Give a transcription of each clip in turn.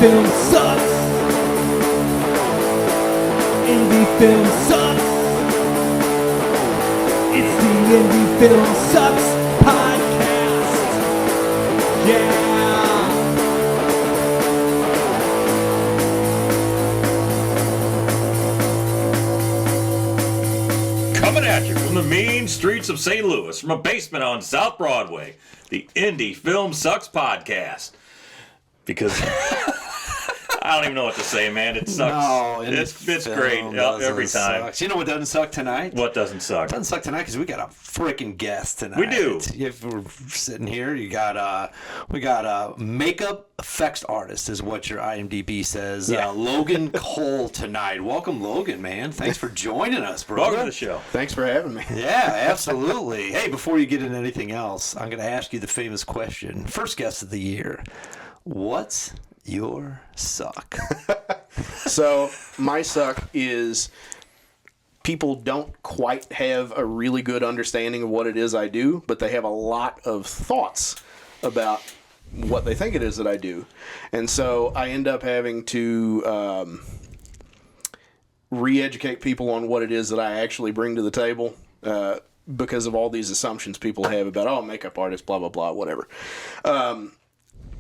film sucks. Indie film sucks. It's the Indie Film Sucks podcast. Yeah. Coming at you from the mean streets of St. Louis, from a basement on South Broadway, the Indie Film Sucks podcast. Because I don't even know what to say, man. It sucks. No, it's great every time. Suck. You know what doesn't suck tonight? What doesn't suck? It doesn't suck tonight because we got a freaking guest tonight. We do. If we're sitting here, we got a makeup effects artist, is what your IMDb says. Yeah. Logan Cole tonight. Welcome, Logan, man. Thanks for joining us, bro. Welcome to the show. Thanks for having me. Yeah, absolutely. Hey, before you get into anything else, I'm going to ask you the famous question. First guest of the year. What's your suck? So my suck is people don't quite have a really good understanding of what it is I do, but they have a lot of thoughts about what they think it is that I do. And so I end up having to re-educate people on what it is that I actually bring to the table because of all these assumptions people have about, oh, makeup artist, blah, blah, blah, whatever.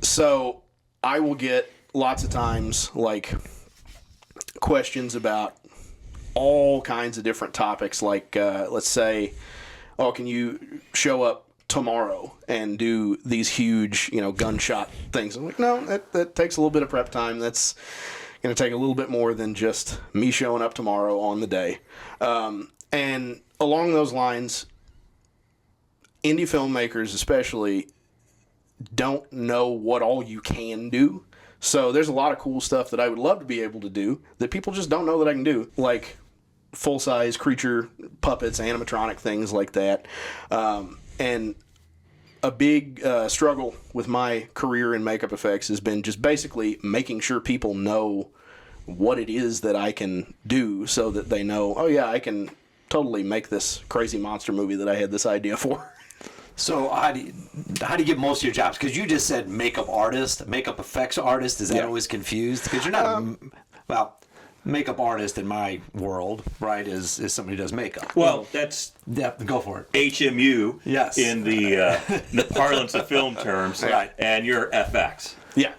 So I will get lots of times like questions about all kinds of different topics. Like, let's say, oh, can you show up tomorrow and do these huge, gunshot things? I'm like, no, that takes a little bit of prep time. That's going to take a little bit more than just me showing up tomorrow on the day. And along those lines, indie filmmakers especially don't know what all you can do. So there's a lot of cool stuff that I would love to be able to do that people just don't know that I can do, like full-size creature puppets, animatronic things like that. And a big struggle with my career in makeup effects has been just basically making sure people know what it is that I can do so that they know, oh yeah, I can totally make this crazy monster movie that I had this idea for. So how do you get most of your jobs? Because you just said makeup artist, makeup effects artist. Is that always confused? Because you're not makeup artist in my world, right? Is somebody who does makeup. Well, that's go for it. HMU. Yes. In the parlance of film terms, Right. And you're FX. Yeah.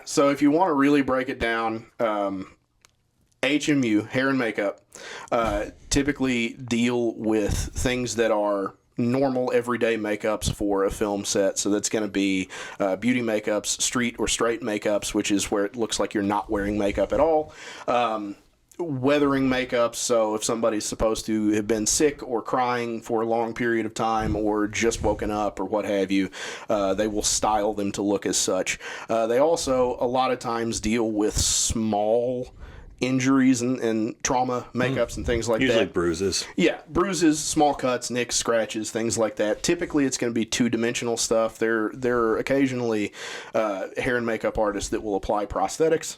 So if you want to really break it down, HMU, hair and makeup, typically deal with things that are normal everyday makeups for a film set. So that's going to be beauty makeups, street or straight makeups, which is where it looks like you're not wearing makeup at all. Weathering makeups, so if somebody's supposed to have been sick or crying for a long period of time or just woken up or what have you, they will style them to look as such. They also a lot of times deal with small injuries and trauma makeups and things like that. Usually bruises. Yeah, bruises, small cuts, nicks, scratches, things like that. Typically, it's going to be two-dimensional stuff. There are occasionally hair and makeup artists that will apply prosthetics,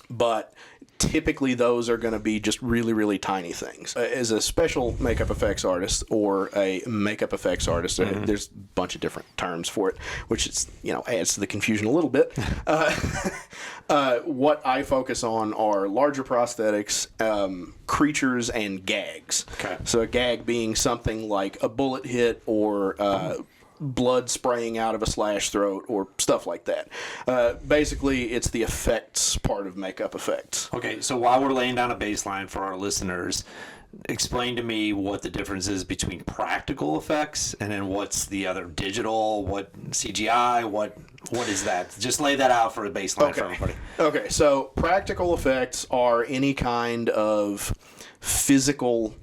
but typically those are going to be just really, really tiny things. As a special makeup effects artist or a makeup effects artist, there's a bunch of different terms for it, which is, adds to the confusion a little bit. What I focus on are larger prosthetics, creatures, and gags. Okay. So a gag being something like a bullet hit or blood spraying out of a slash throat or stuff like that. Basically, it's the effects part of makeup effects. Okay, so while we're laying down a baseline for our listeners, explain to me what the difference is between practical effects and then what's the other digital, what CGI, what is that? Just lay that out for a baseline for everybody. Okay, so practical effects are any kind of physical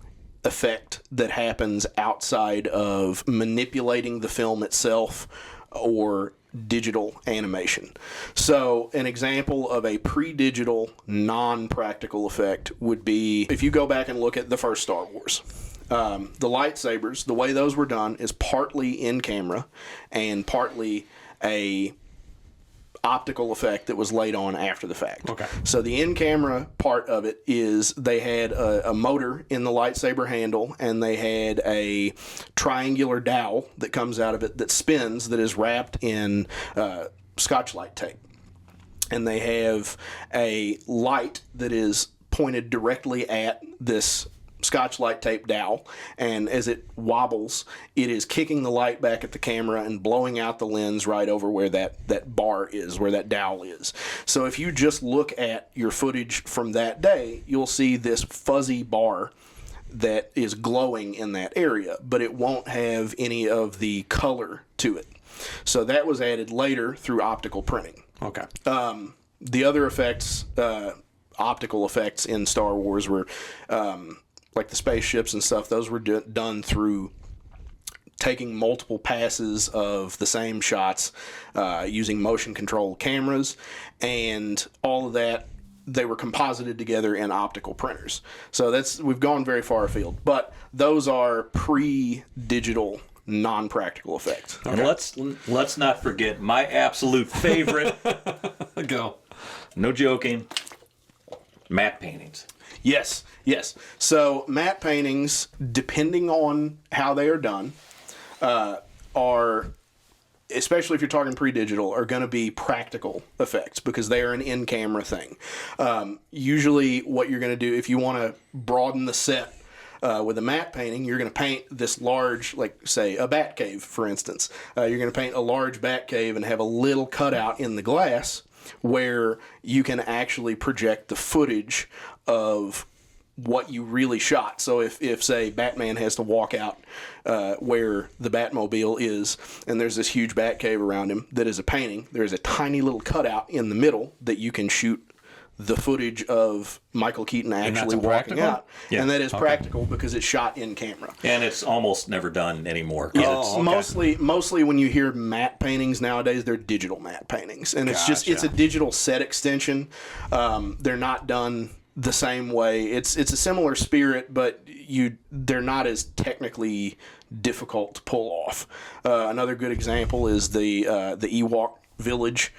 effect that happens outside of manipulating the film itself or digital animation. So an example of a pre-digital non-practical effect would be if you go back and look at the first Star Wars. The lightsabers, the way those were done is partly in camera and partly a optical effect that was laid on after the fact. Okay. So the in-camera part of it is they had a motor in the lightsaber handle, and they had a triangular dowel that comes out of it that spins that is wrapped in Scotch-Lite tape. and they have a light that is pointed directly at this Scotch light tape dowel, and as it wobbles, it is kicking the light back at the camera and blowing out the lens right over where that bar is, where that dowel is. So if you just look at your footage from that day, you'll see this fuzzy bar that is glowing in that area, but it won't have any of the color to it. So that was added later through optical printing. Okay. The other effects, optical effects in Star Wars were like the spaceships and stuff. Those were done through taking multiple passes of the same shots using motion control cameras, and all of that, they were composited together in optical printers. So we've gone very far afield, but those are pre-digital, non-practical effects. And let's not forget my absolute favorite. Go. No joking. Matte paintings. Yes. So matte paintings, depending on how they are done, are, especially if you're talking pre-digital, are going to be practical effects because they are an in-camera thing. Usually what you're going to do, if you want to broaden the set with a matte painting, you're going to paint this large, like say a bat cave, for instance. You're going to paint a large bat cave and have a little cutout in the glass where you can actually project the footage of what you really shot. So if say Batman has to walk out where the Batmobile is, and there's this huge bat cave around him that is a painting, there's a tiny little cutout in the middle that you can shoot the footage of Michael Keaton actually walking practical? out. Yeah. And that is practical because it's shot in camera. And it's almost never done anymore. 'Cause Yeah, it's- okay. mostly when you hear matte paintings nowadays, they're digital matte paintings, and it's a digital set extension. They're not done the same way. It's a similar spirit, but they're not as technically difficult to pull off. Another good example is the Ewok village.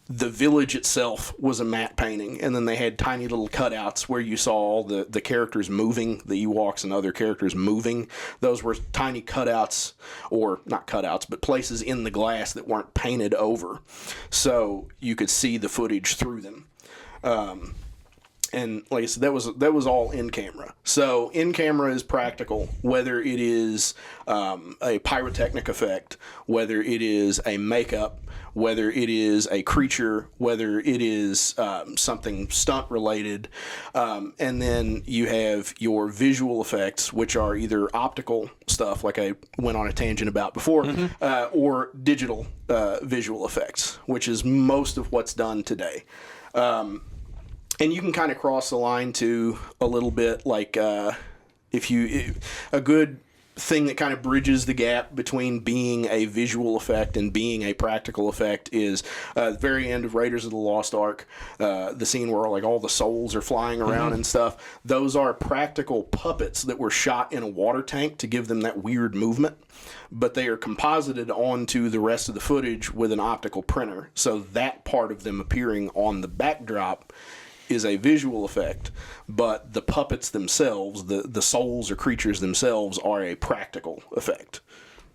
The village itself was a matte painting, and then they had tiny little cutouts where you saw all the characters moving, the Ewoks and other characters moving. Those were tiny cutouts, or not cutouts, but places in the glass that weren't painted over, so you could see the footage through them. And like I said, that was all in camera. So in camera is practical, whether it is a pyrotechnic effect, whether it is a makeup, whether it is a creature, whether it is something stunt related, and then you have your visual effects, which are either optical stuff, like I went on a tangent about before, or digital visual effects, which is most of what's done today. And you can kind of cross the line to a little bit like a good thing that kind of bridges the gap between being a visual effect and being a practical effect is the very end of Raiders of the Lost Ark, the scene where like all the souls are flying around and stuff. Those are practical puppets that were shot in a water tank to give them that weird movement, but they are composited onto the rest of the footage with an optical printer. So that part of them appearing on the backdrop is a visual effect, but the puppets themselves, the souls or creatures themselves, are a practical effect.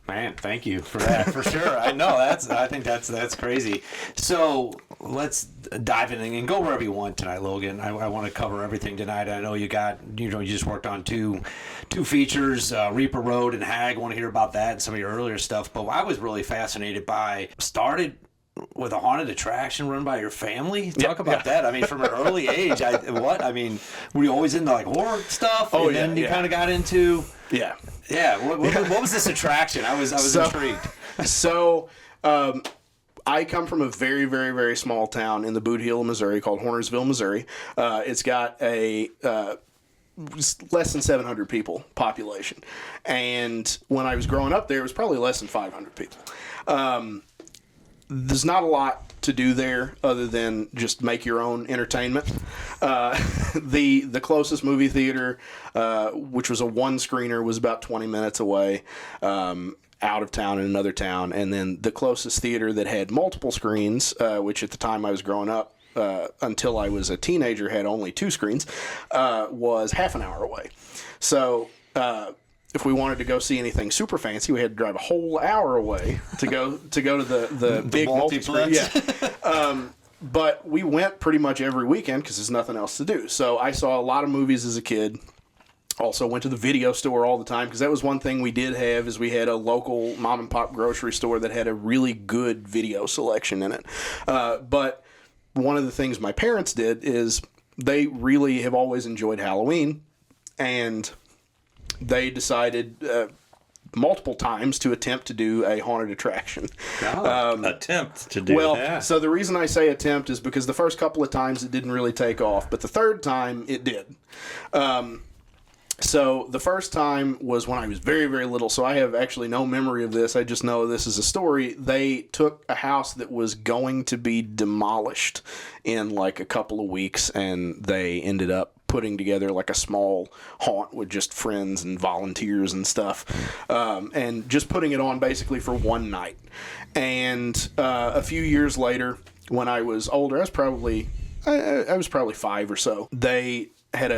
Man, thank you for that, for sure. I think that's crazy. So let's dive in and go wherever you want tonight, Logan. I want to cover everything tonight. I know you just worked on two features, Reaper Road and Hag. I want to hear about that and some of your earlier stuff. But I was really fascinated by started with a haunted attraction run by your family. Talk about that. I mean, from an early age, were you always into like horror stuff? Oh, and then you kind of got into What was this attraction? I was intrigued. So, I come from a very, very, very small town in the Boot Heel, Missouri, called Hornersville, Missouri. It's got a less than 700 people population, and when I was growing up there, it was probably less than 500 people. There's not a lot to do there other than just make your own entertainment. The closest movie theater, which was a one-screener, was about 20 minutes away, out of town in another town. And then the closest theater that had multiple screens, which at the time I was growing up, until I was a teenager, had only 2 screens, was half an hour away. So if we wanted to go see anything super fancy, we had to drive a whole hour away to go to the big multiplex. Yeah. But we went pretty much every weekend because there's nothing else to do. So I saw a lot of movies as a kid. Also went to the video store all the time because that was one thing we did have is we had a local mom and pop grocery store that had a really good video selection in it. But one of the things my parents did is they really have always enjoyed Halloween, and they decided multiple times to attempt to do a haunted attraction. Attempt to do that. So the reason I say attempt is because the first couple of times it didn't really take off, but the third time it did. So the first time was when I was very, very little, so I have actually no memory of this. I just know this is a story. They took a house that was going to be demolished in like a couple of weeks, and they ended up putting together like a small haunt with just friends and volunteers and stuff, and just putting it on basically for one night. And a few years later, when I was older, I was probably 5 or so, they had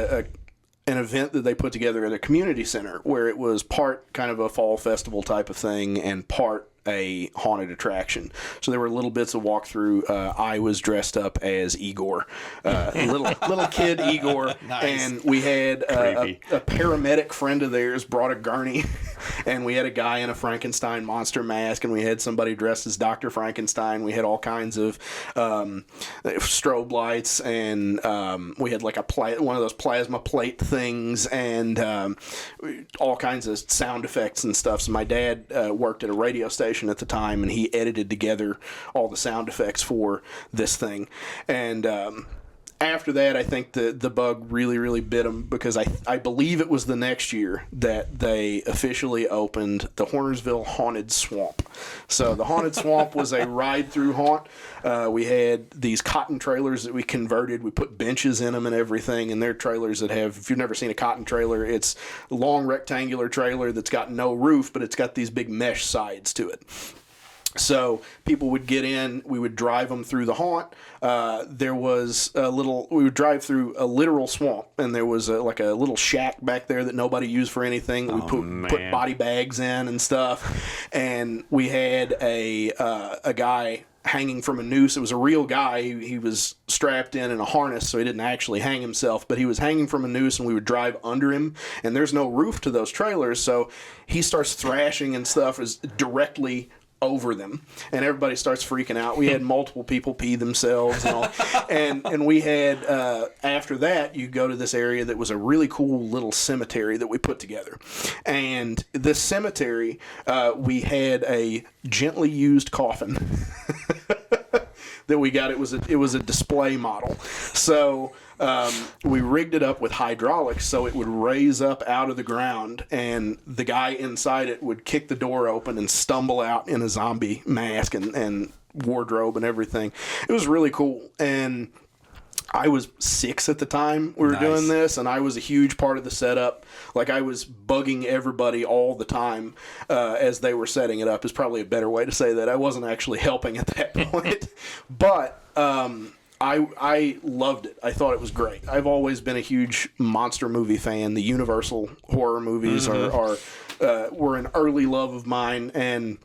an event that they put together at a community center where it was part kind of a fall festival type of thing and part a haunted attraction. So there were little bits of walkthrough. I was dressed up as Igor, little kid Igor, Nice. And we had a paramedic friend of theirs brought a gurney, and we had a guy in a Frankenstein monster mask, and we had somebody dressed as Dr. Frankenstein. We had all kinds of strobe lights, and we had like one of those plasma plate things, and all kinds of sound effects and stuff. So my dad worked at a radio station at the time, and he edited together all the sound effects for this thing. And after that, I think the bug really, really bit him, because I believe it was the next year that they officially opened the Hornersville Haunted Swamp. So the Haunted Swamp was a ride-through haunt. We had these cotton trailers that we converted. We put benches in them and everything, and they're trailers that have, if you've never seen a cotton trailer, it's a long rectangular trailer that's got no roof, but it's got these big mesh sides to it. So people would get in, we would drive them through the haunt. We would drive through a literal swamp, and there was like a little shack back there that nobody used for anything. We put body bags in and stuff. And we had a guy hanging from a noose. It was a real guy. He was strapped in a harness, so he didn't actually hang himself, but he was hanging from a noose, and we would drive under him, and there's no roof to those trailers, so he starts thrashing and stuff is directly over them, and everybody starts freaking out. We had multiple people pee themselves and all. and we had after that, you go to this area that was a really cool little cemetery that we put together. And this cemetery, we had a gently used coffin that we got. It was a display model. So we rigged it up with hydraulics so it would raise up out of the ground, and the guy inside it would kick the door open and stumble out in a zombie mask and wardrobe and everything. It was really cool. And I was 6 at the time we were doing this, and I was a huge part of the setup. Like, I was bugging everybody all the time as they were setting it up is probably a better way to say that. I wasn't actually helping at that point. But I loved it. I thought it was great. I've always been a huge monster movie fan. The Universal horror movies were an early love of mine, and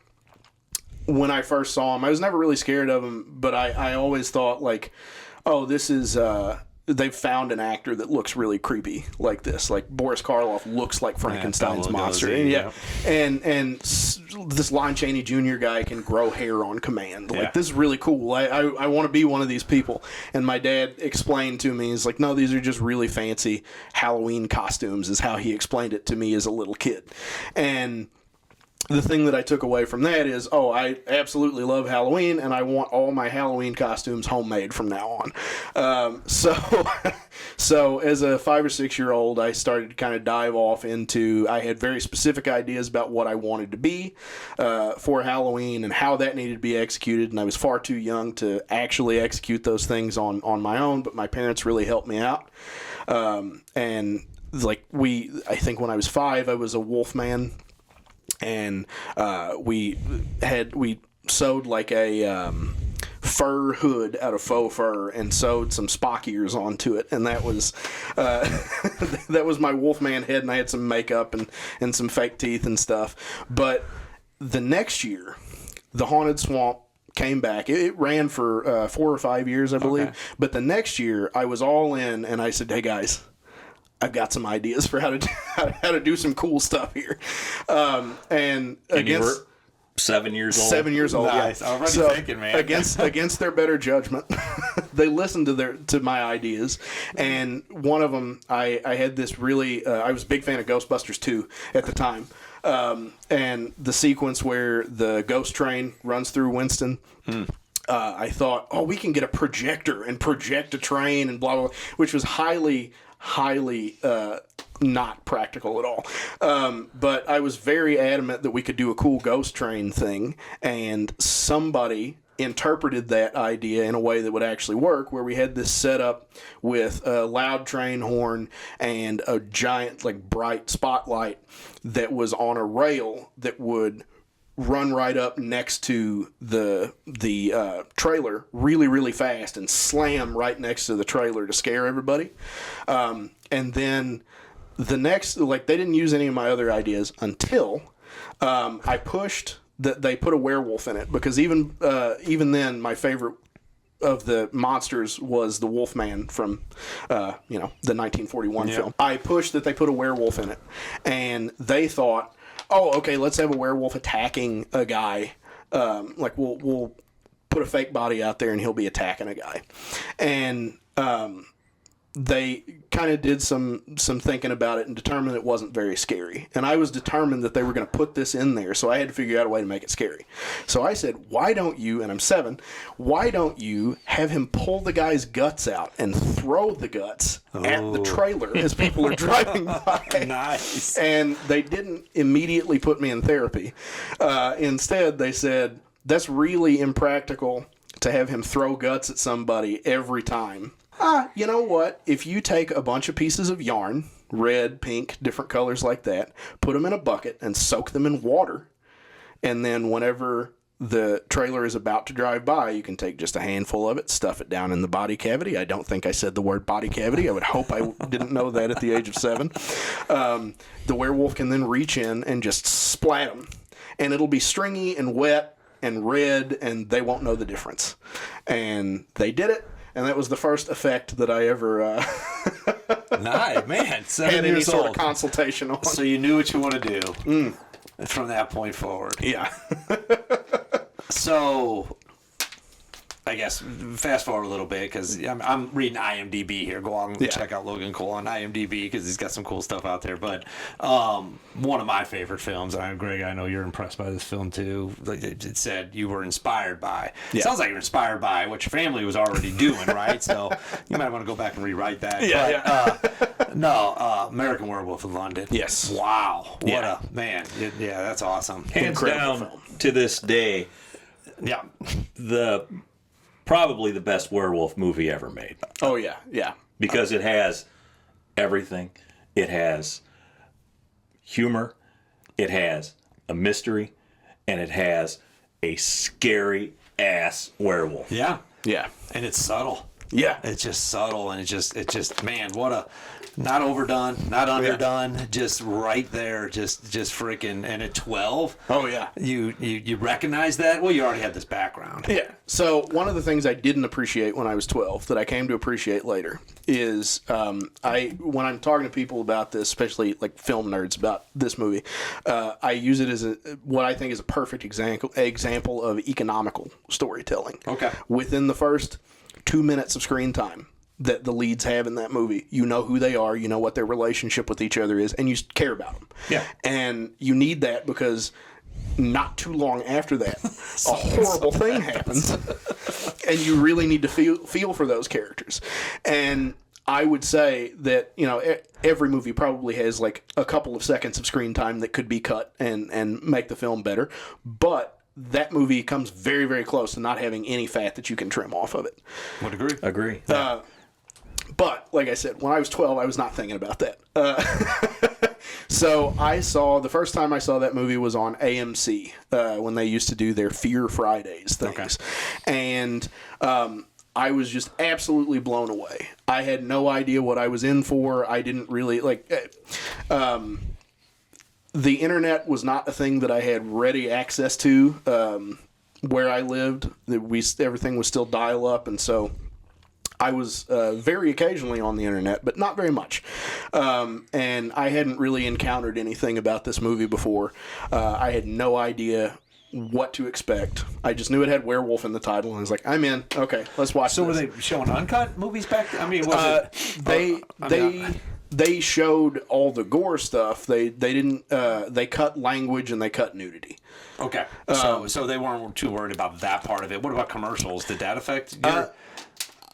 when I first saw them, I was never really scared of them, but I always thought, like, oh, this is they've found an actor that looks really creepy like this. Like, Boris Karloff looks like Frankenstein's monster. And this Lon Chaney Jr. guy can grow hair on command. Like, this is really cool. I want to be one of these people. And my dad explained to me, he's like, no, these are just really fancy Halloween costumes, is how he explained it to me as a little kid. And the thing that I took away from that is, I absolutely love Halloween, and I want all my Halloween costumes homemade from now on. So as a 5 or 6 year old, I started to kind of dive off into, I had very specific ideas about what I wanted to be for Halloween and how that needed to be executed, and I was far too young to actually execute those things on my own, but my parents really helped me out. And like, I think when I was 5, I was a wolf man. And we sewed like a fur hood out of faux fur and sewed some Spock ears onto it, and that was that was my Wolfman head, and I had some makeup and some fake teeth and stuff. But the next year, the Haunted Swamp came back. It ran for 4 or 5 years, I believe. Okay. But the next year, I was all in, and I said, "Hey guys, I've got some ideas for how to do some cool stuff here." And against, you were 7 years old. 7 years old. Nice. Yeah. Already thinking, man. against their better judgment, they listened to my ideas, and one of them, I had this really. I was a big fan of Ghostbusters 2 at the time. And the sequence where the ghost train runs through Winston, I thought, oh, we can get a projector and project a train and blah, blah, blah, which was highly not practical at all. But I was very adamant that we could do a cool ghost train thing, and somebody interpreted that idea in a way that would actually work, where we had this setup with a loud train horn and a giant, like, bright spotlight that was on a rail that would run right up next to the trailer really, really fast and slam right next to the trailer to scare everybody. And then the next, like, they didn't use any of my other ideas until I pushed that they put a werewolf in it, because even then, my favorite of the monsters was the Wolfman from the 1941 film. I pushed that they put a werewolf in it, and they thought, oh, okay, let's have a werewolf attacking a guy. Like, we'll put a fake body out there and he'll be attacking a guy, and they kind of did some thinking about it and determined it wasn't very scary. And I was determined that they were going to put this in there, so I had to figure out a way to make it scary. So I said, why don't you, and I'm 7, why don't you have him pull the guy's guts out and throw the guts at the trailer as people are driving by? Nice. And they didn't immediately put me in therapy. Instead, they said, that's really impractical to have him throw guts at somebody every time. You know what? If you take a bunch of pieces of yarn, red, pink, different colors like that, put them in a bucket and soak them in water, and then whenever the trailer is about to drive by, you can take just a handful of it, stuff it down in the body cavity. I don't think I said the word body cavity. I would hope I didn't know that at the age of 7. The werewolf can then reach in and just splat them, and it'll be stringy and wet and red, and they won't know the difference. And they did it. And that was the first effect that I ever nice, man. 7 had years any sort old. of consultation on. So you knew what you want to do from that point forward. Yeah. So, I guess fast forward a little bit, because I'm reading IMDb here. Go on and check out Logan Cole on IMDb, because he's got some cool stuff out there. But one of my favorite films, Greg, I know you're impressed by this film too. It said you were inspired by. Yeah. Sounds like you're inspired by what your family was already doing, right? So you might want to go back and rewrite that. American Werewolf in London. Yes. Wow. What a man. Yeah, that's awesome. Hands Incredible down film. to this day, Yeah. probably the best werewolf movie ever made. Oh, yeah. Yeah. Because it has everything. It has humor, it has a mystery, and it has a scary ass werewolf. Yeah. Yeah. And it's subtle. Yeah. It's just subtle, and it's just man, what a not overdone, not underdone, just right there, just freaking. And at 12, Oh, yeah. you recognize that? Well, you already had this background. Yeah. So one of the things I didn't appreciate when I was 12 that I came to appreciate later is when I'm talking to people about this, especially like film nerds about this movie, I use it as what I think is a perfect example of economical storytelling. Okay. Within the first 2 minutes of screen time that the leads have in that movie, you know who they are, you know what their relationship with each other is, and you care about them. Yeah. And you need that because not too long after that, a horrible thing happens, and you really need to feel for those characters. And I would say that, every movie probably has like a couple of seconds of screen time that could be cut and make the film better, but that movie comes very, very close to not having any fat that you can trim off of it. Would agree. Agree. But, like I said, when I was 12, I was not thinking about that. So the first time I saw that movie was on AMC when they used to do their Fear Fridays things. And I was just absolutely blown away. I had no idea what I was in for. I didn't really the internet was not a thing that I had ready access to where I lived. Everything was still dial up, and so I was very occasionally on the internet, but not very much. And I hadn't really encountered anything about this movie before. I had no idea what to expect. I just knew it had werewolf in the title, and I was like, I'm in. Okay, let's watch So this. were they showing uncut movies back then? I mean, was it... They showed all the gore stuff. They didn't. They cut language and they cut nudity. Okay. So they weren't too worried about that part of it. What about commercials? Did that affect your...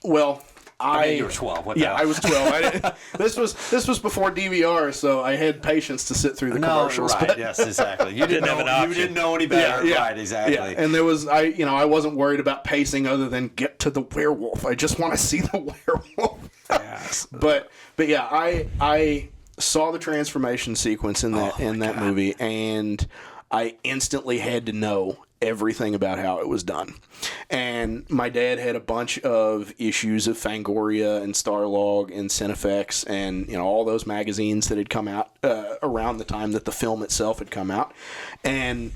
Well, I mean, you were 12. What the hell? I was 12. This was before DVR, so I had patience to sit through the commercials. Right? Yes, exactly. You didn't have an know. option. You didn't know any better. Yeah, right? Exactly. Yeah. And there was I wasn't worried about pacing other than get to the werewolf. I just want to see the werewolf. Yes. But yeah, I saw the transformation sequence in that movie, and I instantly had to know everything about how it was done. And my dad had a bunch of issues of Fangoria and Starlog and Cinefex and all those magazines that had come out around the time that the film itself had come out. And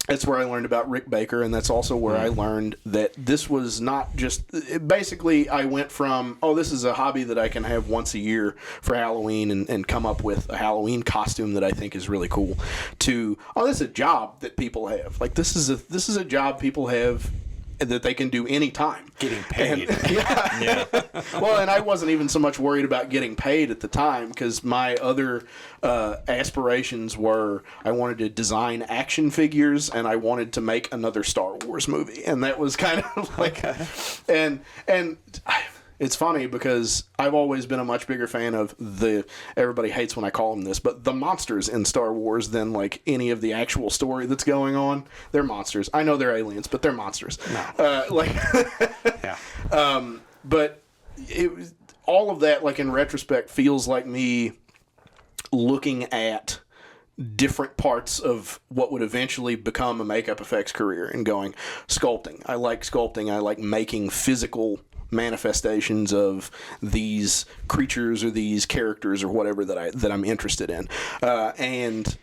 that's where I learned about Rick Baker, and that's also where I learned that this was not just... Basically, I went from, this is a hobby that I can have once a year for Halloween and come up with a Halloween costume that I think is really cool, to, this is a job that people have. Like, this is a job people have that they can do anytime. Getting paid. Yeah. Well, and I wasn't even so much worried about getting paid at the time, because my other aspirations were I wanted to design action figures and I wanted to make another Star Wars movie, and that was kind of like, and it's funny because I've always been a much bigger fan of everybody hates when I call them this, but the monsters in Star Wars than like any of the actual story that's going on. They're monsters. I know they're aliens, but they're monsters. No. Yeah. But all of that, like in retrospect, feels like me looking at different parts of what would eventually become a makeup effects career and going, sculpting. I like sculpting. I like making physical manifestations of these creatures or these characters or whatever that I'm interested in, and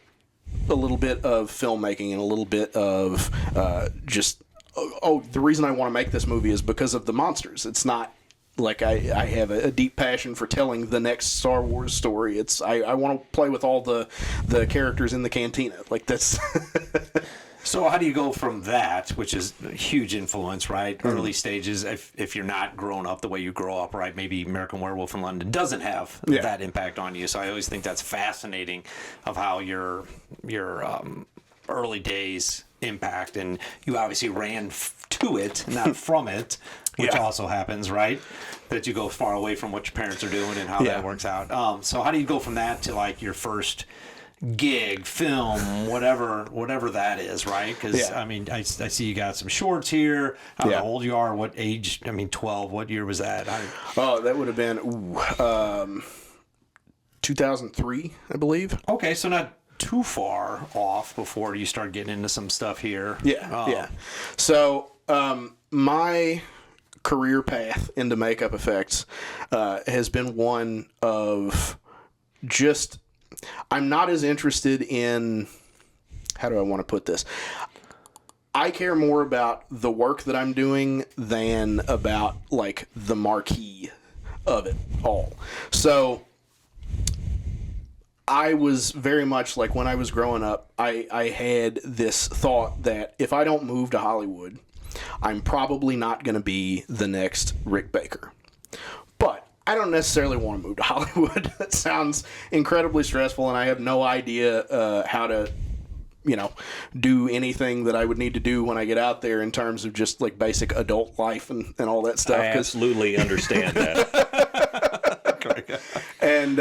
a little bit of filmmaking and a little bit of the reason I want to make this movie is because of the monsters. It's not like I have a deep passion for telling the next Star Wars story. It's I want to play with all the characters in the cantina. Like that's. So how do you go from that, which is a huge influence, right? Early stages, if you're not grown up the way you grow up, right? Maybe American Werewolf in London doesn't have that impact on you. So I always think that's fascinating of how your early days impact, and you obviously ran to it, not from it, which also happens, right? That you go far away from what your parents are doing and how that works out. So how do you go from that to like your first gig, film, whatever that is, right? Because I mean, I see you got some shorts here. How old you are? What age? I mean, 12. What year was that? That would have been 2003, I believe. Okay, so not too far off before you start getting into some stuff here. Yeah. So my career path into makeup effects has been one of just. I'm not as interested in, how do I want to put this? I care more about the work that I'm doing than about like the marquee of it all. So I was very much like when I was growing up, I had this thought that if I don't move to Hollywood, I'm probably not going to be the next Rick Baker. But I don't necessarily want to move to Hollywood. That sounds incredibly stressful, and I have no idea how to, do anything that I would need to do when I get out there in terms of just like basic adult life and all that stuff. I absolutely understand that. And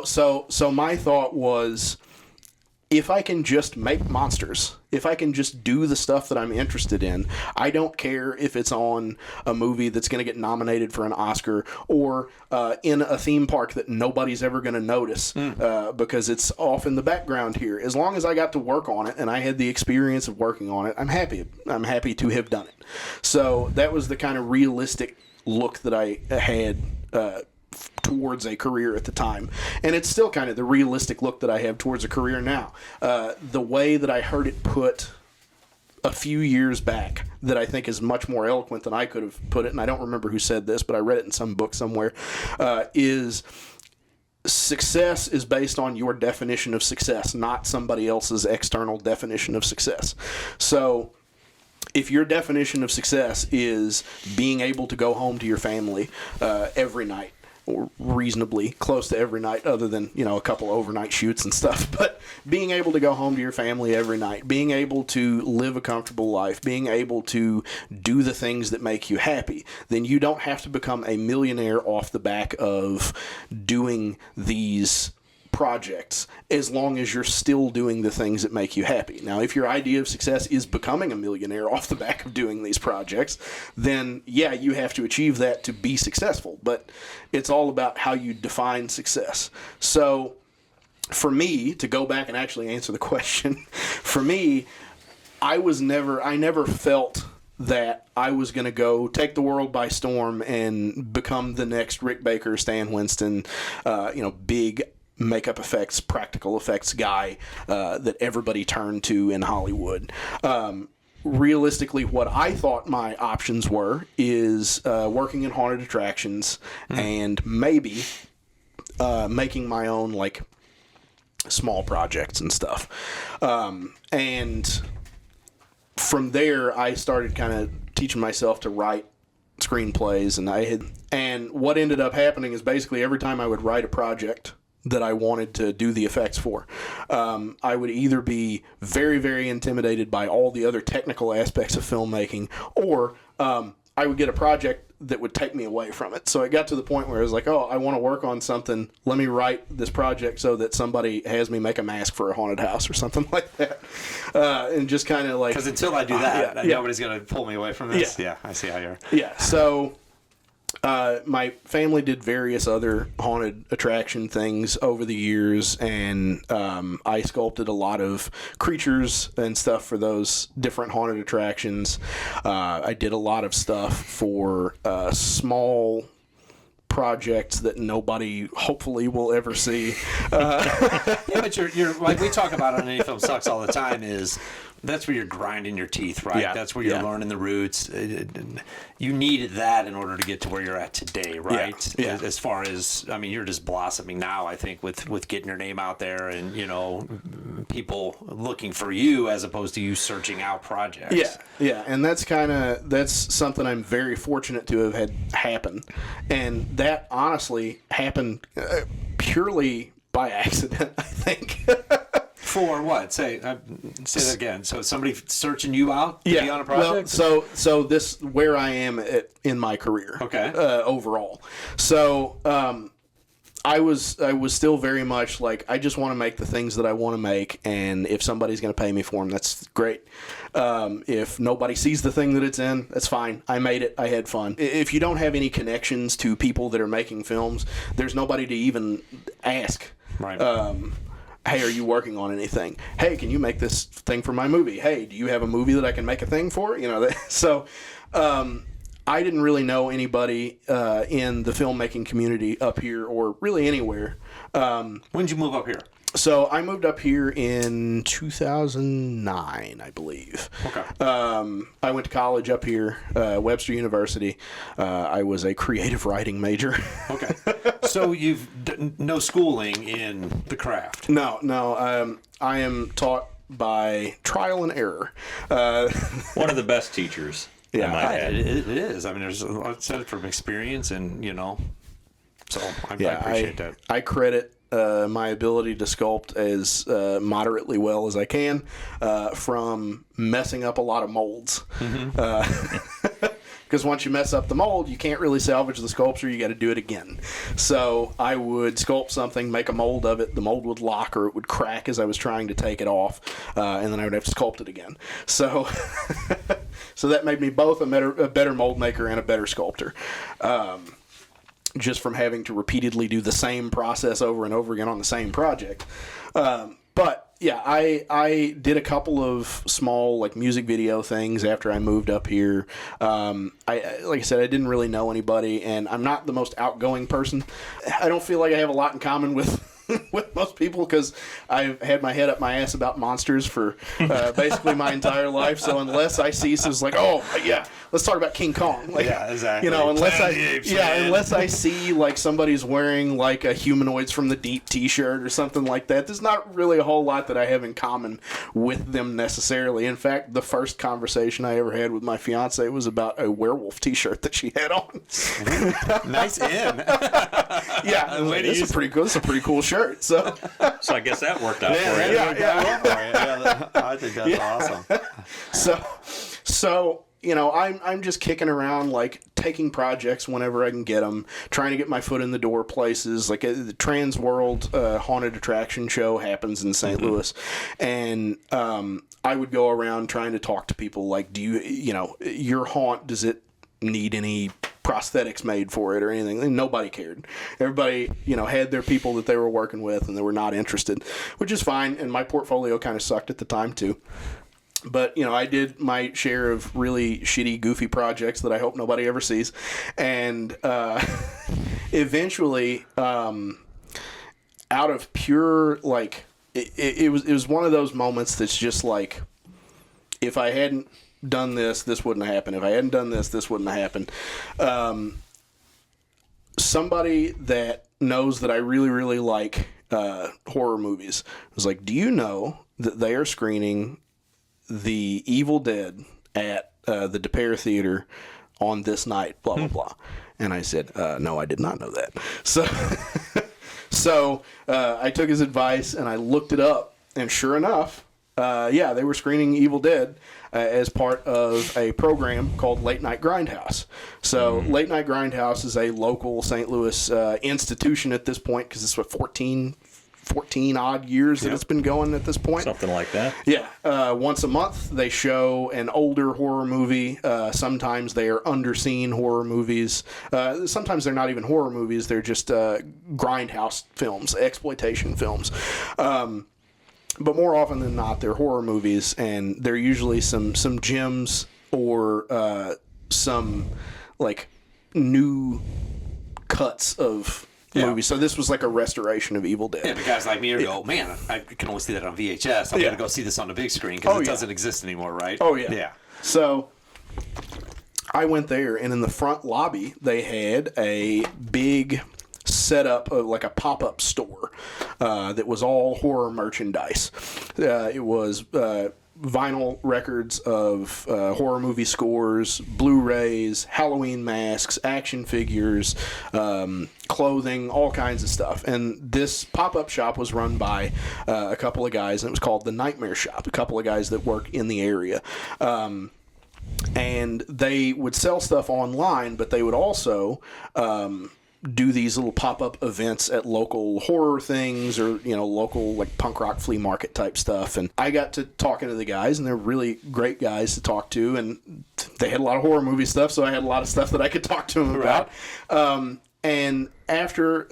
so my thought was, if I can just make monsters, if I can just do the stuff that I'm interested in, I don't care if it's on a movie that's going to get nominated for an Oscar or in a theme park that nobody's ever going to notice because it's off in the background here. As long as I got to work on it and I had the experience of working on it, I'm happy. I'm happy to have done it. So that was the kind of realistic look that I had towards a career at the time, and it's still kind of the realistic look that I have towards a career now. The way that I heard it put a few years back that I think is much more eloquent than I could have put it, and I don't remember who said this, but I read it in some book somewhere, is success is based on your definition of success, not somebody else's external definition of success. So if your definition of success is being able to go home to your family every night, or reasonably close to every night, other than, you know, a couple overnight shoots and stuff, but being able to go home to your family every night, being able to live a comfortable life, being able to do the things that make you happy, then you don't have to become a millionaire off the back of doing these projects, as long as you're still doing the things that make you happy. Now, if your idea of success is becoming a millionaire off the back of doing these projects, then yeah, you have to achieve that to be successful, but it's all about how you define success. So for me, to go back and actually answer the question, for me, I never felt that I was going to go take the world by storm and become the next Rick Baker, Stan Winston, big makeup effects, practical effects guy that everybody turned to in Hollywood. Realistically, what I thought my options were is working in haunted attractions and maybe making my own, like, small projects and stuff. And from there, I started kind of teaching myself to write screenplays, and what ended up happening is basically every time I would write a project that I wanted to do the effects for, I would either be very, very intimidated by all the other technical aspects of filmmaking, or I would get a project that would take me away from it. So it got to the point where I was like, oh, I want to work on something. Let me write this project so that somebody has me make a mask for a haunted house or something like that. And just kind of like... Because until I do that, nobody's going to pull me away from this. Yeah, I see how you're... Yeah, so... my family did various other haunted attraction things over the years, and I sculpted a lot of creatures and stuff for those different haunted attractions. I did a lot of stuff for small projects that nobody hopefully will ever see. Yeah, but you're like we talk about on Any Film Sucks all the time, is that's where you're grinding your teeth, right? Yeah. That's where you're learning the roots. You needed that in order to get to where you're at today, right? Yeah. As far as, I mean, you're just blossoming now, I think, with getting your name out there and, you know, people looking for you as opposed to you searching out projects. Yeah, and that's something I'm very fortunate to have had happen. And that honestly happened purely by accident, I think. For what? Say that again. So somebody searching you out to be on a project? Well, so this where I am in my career. Okay. Overall. So I was still very much like, I just want to make the things that I want to make, and if somebody's going to pay me for them, that's great. If nobody sees the thing that it's in, that's fine. I made it. I had fun. If you don't have any connections to people that are making films, there's nobody to even ask. Right. Hey, are you working on anything? Hey, can you make this thing for my movie? Hey, do you have a movie that I can make a thing for? You know, so I didn't really know anybody in the filmmaking community up here or really anywhere. When did you move up here? So I moved up here in 2009, I believe. Okay. I went to college up here, Webster University. I was a creative writing major. Okay. So you've no schooling in the craft? No. I am taught by trial and error. One of the best teachers. Yeah, I might add. It is. I mean, there's a lot said from experience, and you know, so I appreciate that. I credit my ability to sculpt as moderately well as I can from messing up a lot of molds. Because because once you mess up the mold, you can't really salvage the sculpture. You got to do it again. So I would sculpt something, make a mold of it. The mold would lock or it would crack as I was trying to take it off, and then I would have to sculpt it again. So, so that made me both a better mold maker and a better sculptor. Just from having to repeatedly do the same process over and over again on the same project. But yeah, I did a couple of small like music video things after I moved up here. Like I said, I didn't really know anybody, and I'm not the most outgoing person. I don't feel like I have a lot in common with with most people because I've had my head up my ass about monsters for basically my entire life. So unless I see it's like, oh yeah, let's talk about King Kong. Like, Yeah, exactly. You know, unless man. unless I see like somebody's wearing like a Humanoids from the Deep T-shirt or something like that, there's not really a whole lot that I have in common with them necessarily. In fact, the first conversation I ever had with my fiance was about a werewolf T-shirt that she had on. Nice in. Yeah, like, this is pretty cool. This is a pretty cool shirt. So So I guess that worked out for you. Yeah, I think that's awesome. So you know, I'm just kicking around, like taking projects whenever I can get them, trying to get my foot in the door places. Like the Trans World Haunted Attraction Show happens in St. Louis, and I would go around trying to talk to people. Like, do you know, your haunt, does it need any prosthetics made for it or anything? And nobody cared. Everybody, you know, had their people that they were working with, and they were not interested, which is fine. And my portfolio kind of sucked at the time too. But, you know, I did my share of really shitty, goofy projects that I hope nobody ever sees. And eventually, out of pure, like, it was one of those moments that's just like, if I hadn't done this, this wouldn't have happened. If I hadn't done this, this wouldn't have happened. Somebody that knows that I really, really like horror movies was like, do you know that they are screening The Evil Dead at the DePere Theater on this night, blah, blah, blah. And I said, no, I did not know that. So I took his advice and I looked it up, and sure enough, yeah, they were screening Evil Dead as part of a program called Late Night Grindhouse. So Late Night Grindhouse is a local St. Louis institution at this point, because it's what, 14 odd years that it's been going at this point. Something like that. Yeah. Once a month, they show an older horror movie. Sometimes they are underseen horror movies. Sometimes they're not even horror movies. They're just grindhouse films, exploitation films. But more often than not, they're horror movies, and they're usually some gems or some like new cuts of movies. So this was like a restoration of Evil Dead. And the guys like me go, man, I can only see that on VHS. I'm going to go see this on the big screen because it doesn't exist anymore, right? Oh, yeah. Yeah. So I went there, and in the front lobby, they had a big setup of like a pop-up store that was all horror merchandise. It was vinyl records of horror movie scores, Blu-rays, Halloween masks, action figures, clothing, all kinds of stuff. And this pop-up shop was run by a couple of guys, and it was called the Nightmare Shop, a couple of guys that work in the area. And they would sell stuff online, but they would also do these little pop-up events at local horror things, or, you know, local like punk rock flea market type stuff. And I got to talking to the guys, and they're really great guys to talk to, and they had a lot of horror movie stuff, so I had a lot of stuff that I could talk to them about. And after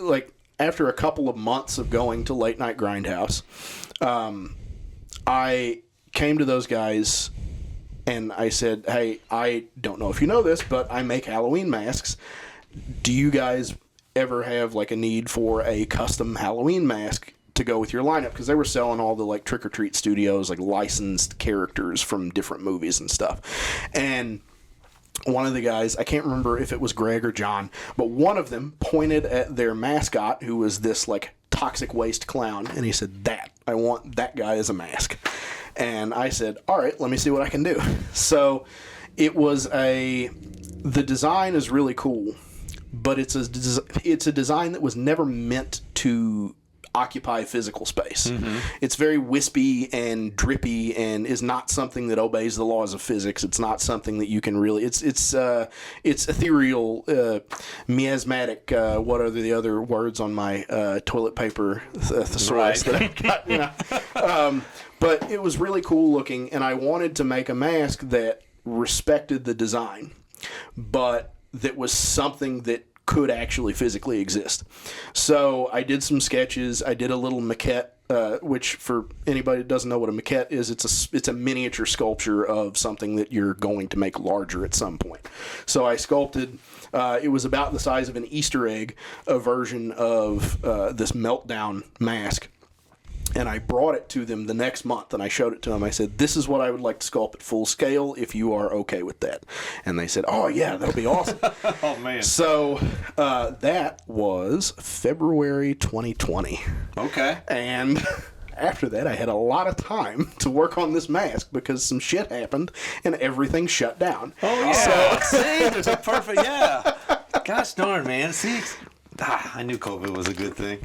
a couple of months of going to Late Night Grindhouse, I came to those guys and I said, hey, I don't know if you know this, but I make Halloween masks. Do you guys ever have like a need for a custom Halloween mask to go with your lineup? Because they were selling all the like Trick or Treat Studios, like licensed characters from different movies and stuff. And one of the guys, I can't remember if it was Greg or John, but one of them pointed at their mascot, who was this like toxic waste clown, and he said, I want that guy as a mask. And I said, all right, let me see what I can do. So it was the design is really cool, but it's a design that was never meant to occupy physical space. It's very wispy and drippy and is not something that obeys the laws of physics. It's not something that you can really. It's ethereal, miasmatic. What are the other words on my toilet paper thesaurus that I've got? You know? But it was really cool looking, and I wanted to make a mask that respected the design, but that was something that could actually physically exist. So I did some sketches. I did a little maquette, which for anybody that doesn't know what a maquette is, it's a miniature sculpture of something that you're going to make larger at some point. So I sculpted, it was about the size of an Easter egg, a version of this meltdown mask. And I brought it to them the next month, and I showed it to them. I said, this is what I would like to sculpt at full scale if you are okay with that. And they said, oh, yeah, that'll be awesome. Oh, man. So that was February 2020. Okay. And after that, I had a lot of time to work on this mask because some shit happened and everything shut down. Oh, yeah. See, there's a perfect, yeah. Gosh darn, man. See, I knew COVID was a good thing.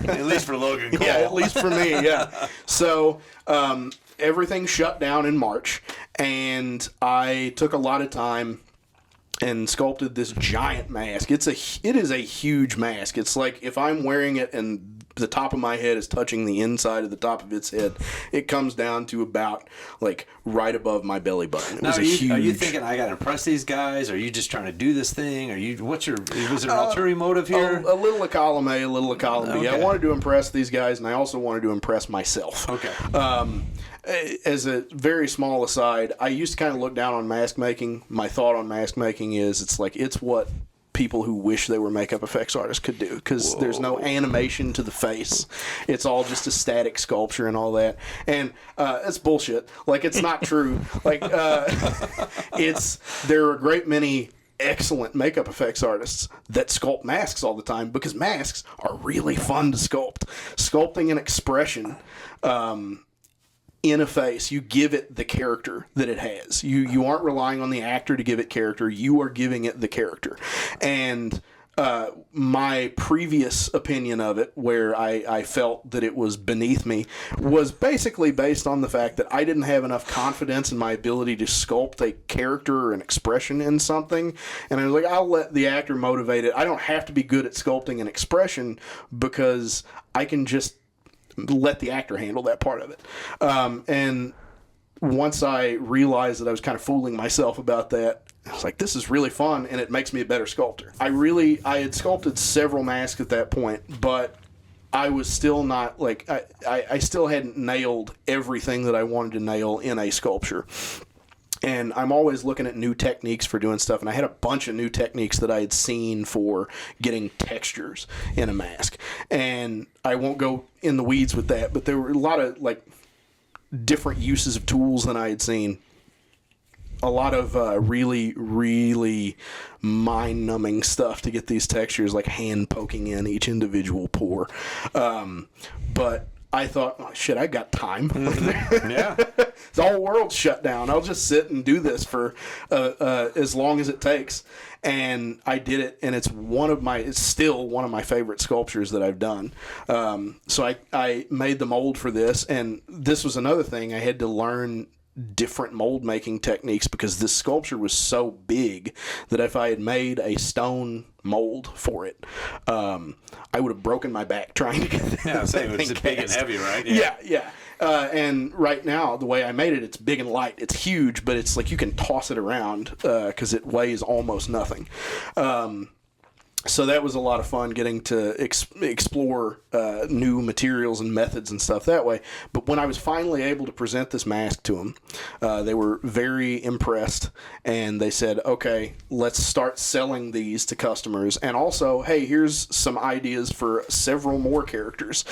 At least for Logan Cole. Yeah, at least for me, yeah. So everything shut down in March, and I took a lot of time and sculpted this giant mask. It is a huge mask. It's like if I'm wearing it and the top of my head is touching the inside of the top of its head, it comes down to about like right above my belly button. It was Now, huge. Are you thinking I got to impress these guys? Are you just trying to do this thing? Was there an ulterior motive here? A little of column A, a little of column B. Okay. I wanted to impress these guys, and I also wanted to impress myself. Okay. As a very small aside, I used to kind of look down on mask making. My thought on mask making is it's what people who wish they were makeup effects artists could do, because there's no animation to the face. It's all just a static sculpture and all that, and it's bullshit. Like, it's not true. Like, there are a great many excellent makeup effects artists that sculpt masks all the time, because masks are really fun to sculpt. Sculpting an expression in a face, you give it the character that it has. You aren't relying on the actor to give it character. You are giving it the character. And my previous opinion of it, where I felt that it was beneath me, was basically based on the fact that I didn't have enough confidence in my ability to sculpt a character or an expression in something. And I was like, I'll let the actor motivate it. I don't have to be good at sculpting an expression, because I can just let the actor handle that part of it. And once I realized that I was kind of fooling myself about that, I was like, this is really fun, and it makes me a better sculptor. I had sculpted several masks at that point, but I was still not, like, I still hadn't nailed everything that I wanted to nail in a sculpture. And I'm always looking at new techniques for doing stuff. And I had a bunch of new techniques that I had seen for getting textures in a mask. And I won't go in the weeds with that, but there were a lot of, like, different uses of tools than I had seen. A lot of really, really mind-numbing stuff to get these textures, like hand poking in each individual pore. But I thought, oh, shit, I got time. Yeah. The whole world's shut down. I'll just sit and do this for as long as it takes. And I did it, and it's still one of my favorite sculptures that I've done. So I made the mold for this, and this was another thing. I had to learn different mold making techniques, because this sculpture was so big that if I had made a stone mold for it, I would have broken my back trying to get that. Yeah, same. It's big and heavy, right? Yeah. And right now, the way I made it, it's big and light. It's huge, but it's like you can toss it around because it weighs almost nothing. So that was a lot of fun, getting to explore new materials and methods and stuff that way. But when I was finally able to present this mask to them, they were very impressed, and they said, okay, let's start selling these to customers. And also, hey, here's some ideas for several more characters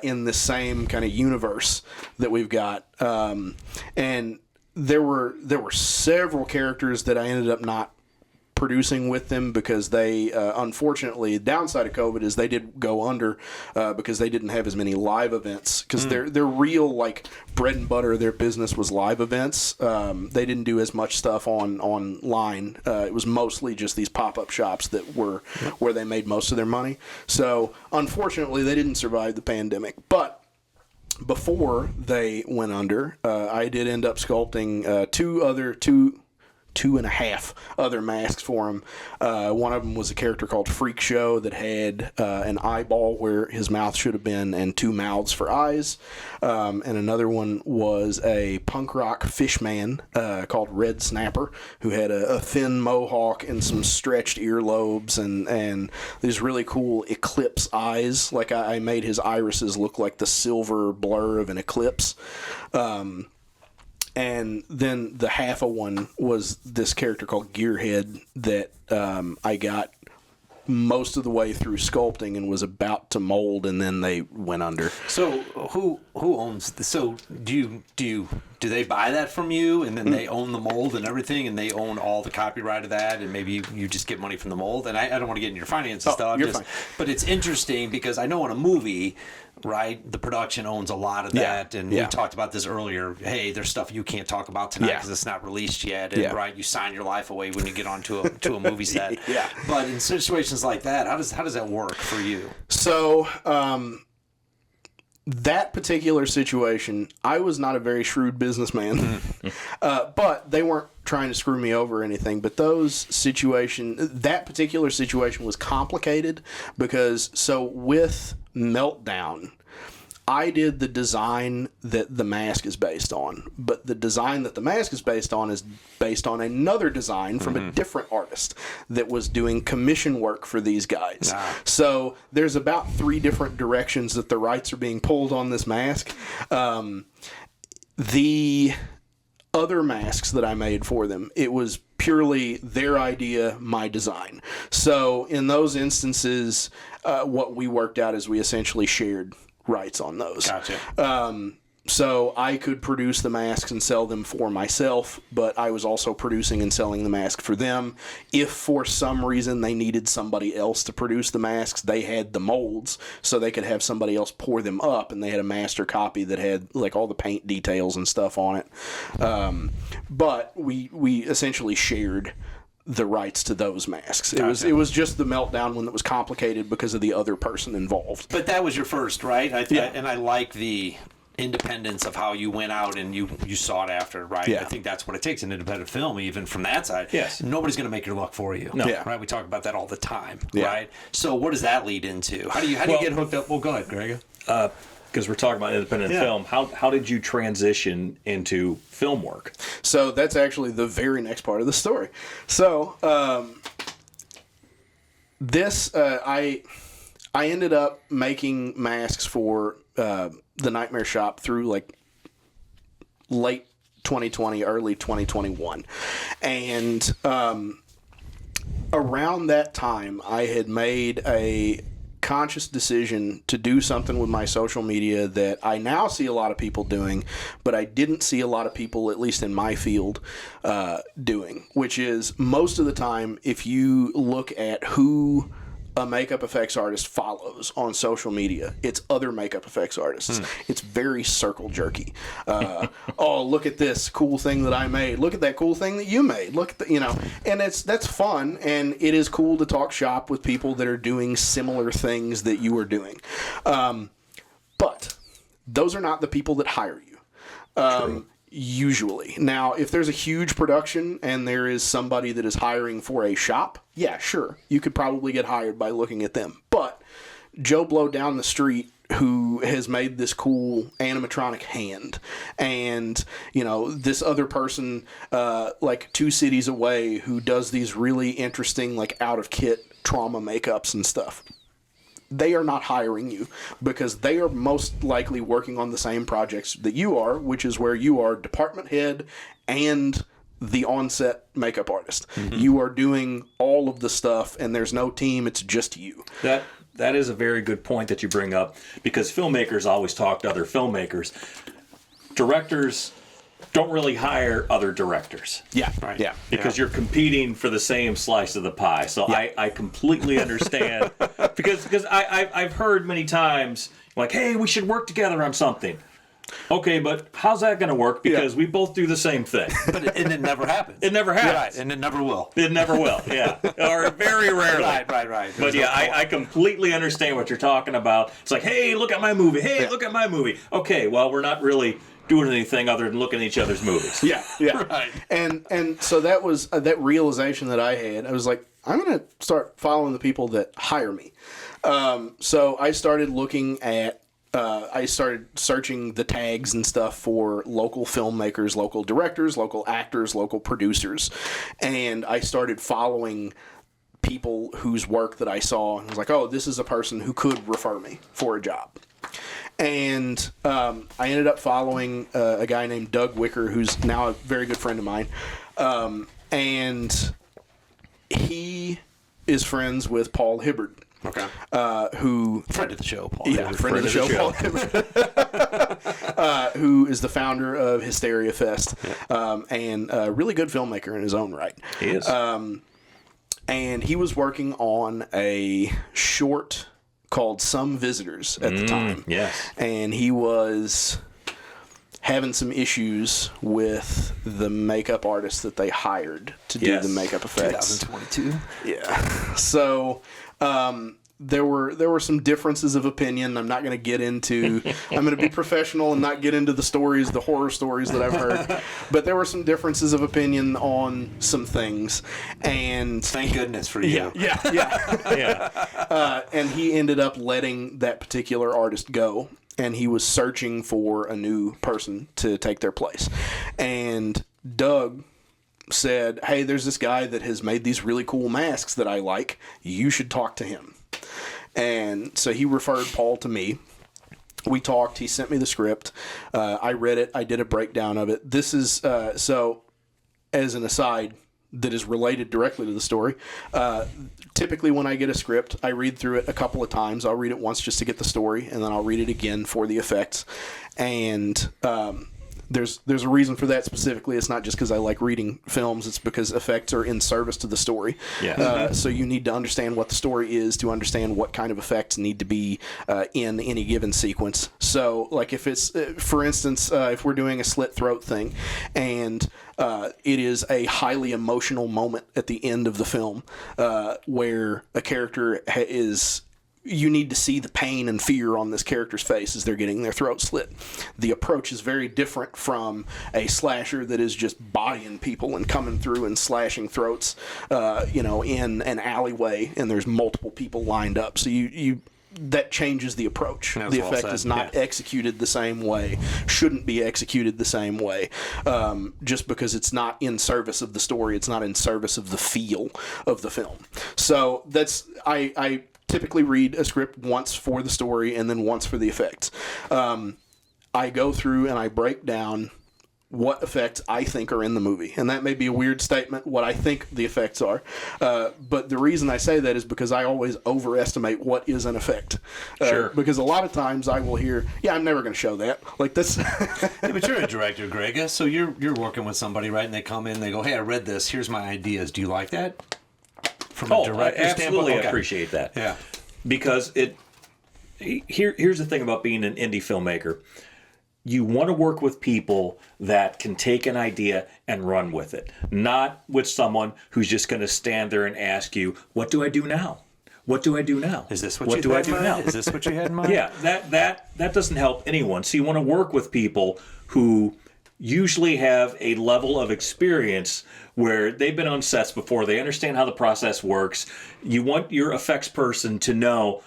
in the same kind of universe that we've got. And there were several characters that I ended up not producing with them because they, unfortunately, the downside of COVID is they did go under because they didn't have as many live events because their real like bread and butter of their business was live events. They didn't do as much stuff online. It was mostly just these pop-up shops that were where they made most of their money. So unfortunately, they didn't survive the pandemic, but before they went under, I did end up sculpting two and a half other masks for him. One of them was a character called Freak Show that had an eyeball where his mouth should have been and two mouths for eyes. And another one was a punk rock fish man called Red Snapper who had a thin mohawk and some stretched earlobes and these really cool eclipse eyes. Like I made his irises look like the silver blur of an eclipse. And then the half of one was this character called Gearhead that I got most of the way through sculpting and was about to mold, and then they went under. So who owns? So do they buy that from you, and then they own the mold and everything, and they own all the copyright of that, and maybe you just get money from the mold? And I don't want to get into your finances stuff. You're fine. But it's interesting because I know in a movie, right, the production owns a lot of that, and we talked about this earlier. Hey, there's stuff you can't talk about tonight because it's not released yet, and right, you sign your life away when you get onto a movie set. But in situations like that, how does that work for you? So that particular situation, I was not a very shrewd businessman, but they weren't trying to screw me over or anything. But that particular situation was complicated because with Meltdown, I did the design that the mask is based on, but the design that the mask is based on another design from a different artist that was doing commission work for these guys. So there's about 3 different directions that the rights are being pulled on this mask. The other masks that I made for them, it was purely their idea, my design. So in those instances, what we worked out is we essentially shared rights on those. Gotcha. So I could produce the masks and sell them for myself, but I was also producing and selling the mask for them. If for some reason they needed somebody else to produce the masks, they had the molds, so they could have somebody else pour them up, and they had a master copy that had like all the paint details and stuff on it. But we essentially shared the rights to those masks. It was just the Meltdown one that was complicated because of the other person involved. But that was your first, right? And I like the independence of how you went out and you sought after, right? I think that's what it takes in independent film, even from that side. Yes. Nobody's going to make your luck for you. No. Right? We talk about that all the time, right? So what does that lead into? How do you get hooked up? Well, go ahead, Greg. Because we're talking about independent film, how did you transition into film work? So that's actually the very next part of the story. So I ended up making masks for the Nightmare Shop through like late 2020, early 2021. And around that time, I had made a conscious decision to do something with my social media that I now see a lot of people doing, but I didn't see a lot of people, at least in my field, doing, which is most of the time, if you look at who a makeup effects artist follows on social media, it's other makeup effects artists. It's very circle jerky. Oh, look at this cool thing that I made. Look at that cool thing that you made. Look at and that's fun, and it is cool to talk shop with people that are doing similar things that you are doing. But those are not the people that hire you. Usually. Now, if there's a huge production and there is somebody that is hiring for a shop, yeah, sure, you could probably get hired by looking at them. But Joe Blow down the street who has made this cool animatronic hand, and this other person like 2 cities away who does these really interesting like out of kit trauma makeups and stuff, they are not hiring you because they are most likely working on the same projects that you are, which is where you are department head and the on-set makeup artist. You are doing all of the stuff, and there's no team, it's just you. That is a very good point that you bring up, because filmmakers always talk to other filmmakers. Directors don't really hire other directors. Yeah, Right. yeah. Because you're competing for the same slice of the pie. So I completely understand. because I've heard many times, like, hey, we should work together on something. Okay, but how's that going to work? Because we both do the same thing. But it never happens. It never happens. Right, and it never will. It never will, yeah. Or very rarely. Right. But yeah, I completely understand what you're talking about. It's like, hey, look at my movie. Hey, look at my movie. Okay, well, we're not really doing anything other than looking at each other's movies. Yeah. Right. And so that was that realization that I had. I was like, I'm going to start following the people that hire me. So I started looking at, I started searching the tags and stuff for local filmmakers, local directors, local actors, local producers. And I started following people whose work that I saw and was like, oh, this is a person who could refer me for a job. And I ended up following a guy named Doug Wicker, who's now a very good friend of mine. And he is friends with Paul Hibbard. Okay. Who Friend of the show, Paul. yeah, friend of the show, Paul Hibbard, who is the founder of Hysteria Fest, and a really good filmmaker in his own right. He is. And he was working on a short called Some Visitors at the time. Yes. And he was having some issues with the makeup artist that they hired to do the makeup effects. 2022. Yeah. So there were some differences of opinion. I'm not going to get into. I'm going to be professional and not get into the stories, the horror stories that I've heard. But there were some differences of opinion on some things, and Thank goodness for you. Yeah. and he ended up letting that particular artist go, and he was searching for a new person to take their place. And Doug said, hey, there's this guy that has made these really cool masks that I like. You should talk to him. And so he referred Paul to me. We talked. He sent me the script. I read it. I did a breakdown of it. This is, so as an aside that is related directly to the story, typically when I get a script, I read through it a couple of times. I'll read it once just to get the story, and then I'll read it again for the effects. And there's a reason for that specifically. It's not just because I like reading films. It's because effects are in service to the story. Yes. So you need to understand what the story is to understand what kind of effects need to be in any given sequence. So, like if it's, for instance, if we're doing a slit throat thing, and it is a highly emotional moment at the end of the film where a character is... You need to see the pain and fear on this character's face as they're getting their throat slit. The approach is very different from a slasher that is just bodying people and coming through and slashing throats, in an alleyway, and there's multiple people lined up. So you that changes the approach. That's The well effect said, is not executed the same way, shouldn't be executed the same way, just because it's not in service of the story. It's not in service of the feel of the film. So that's I typically read a script once for the story and then once for the effects. I go through and I break down what effects I think are in the movie. And that may be a weird statement, what I think the effects are. But the reason I say that is because I always overestimate what is an effect. Sure. Because a lot of times I will hear, I'm never going to show that. Like this. Yeah, but you're a director, Greg. So you're working with somebody, right? And they come in, they go, hey, I read this. Here's my ideas. Do you like that? From a director I absolutely standpoint? Okay. appreciate that. Yeah. Because here's the thing about being an indie filmmaker. You want to work with people that can take an idea and run with it, not with someone who's just going to stand there and ask you, "What do I do now? What do I do now? Is this what you do I in do mind? now?" Is this what you had in mind? Yeah, that doesn't help anyone. So you want to work with people who usually have a level of experience where they've been on sets before, they understand how the process works. You want your effects person to know,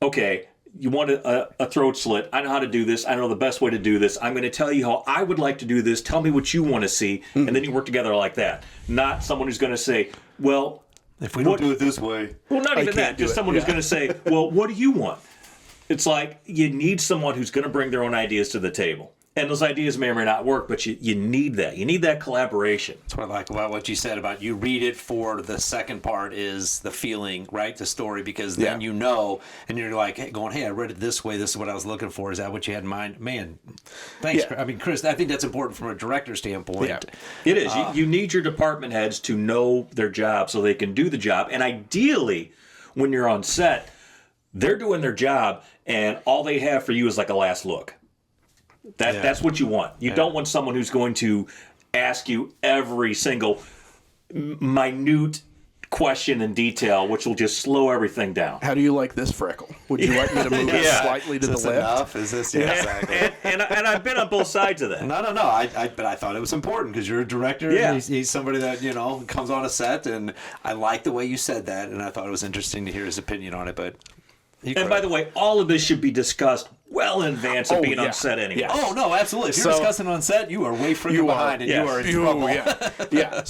okay, you want a throat slit. I know how to do this. I know the best way to do this. I'm going to tell you how I would like to do this. Tell me what you want to see. And then you work together like that. Not someone who's going to say, well... If we don't do it this way... Well, not even that. Just someone who's going to say, well, what do you want? It's like you need someone who's going to bring their own ideas to the table. And those ideas may or may not work, but you need that. You need that collaboration. That's what I like about what you said about you read it for the second part is the feeling, right? The story, because then you know, and you're like, hey, I read it this way. This is what I was looking for. Is that what you had in mind? Man, thanks. Yeah. I mean, Chris, I think that's important from a director standpoint. Yeah. It is. You need your department heads to know their job so they can do the job. And ideally, when you're on set, they're doing their job, and all they have for you is like a last look. That's what you want. You don't want someone who's going to ask you every single minute question in detail, which will just slow everything down. How do you like this freckle? Would you like me to move it slightly to the left? Enough? Is this exactly? And I've been on both sides of that. No. But I thought it was important because you're a director. Yeah. And he's somebody that comes on a set, and I like the way you said that, and I thought it was interesting to hear his opinion on it. But and by the way, all of this should be discussed well in advance of being on set anyway. Yeah. Oh no, absolutely. If you're discussing on set, you are way freaking behind, and you are in trouble. Yeah.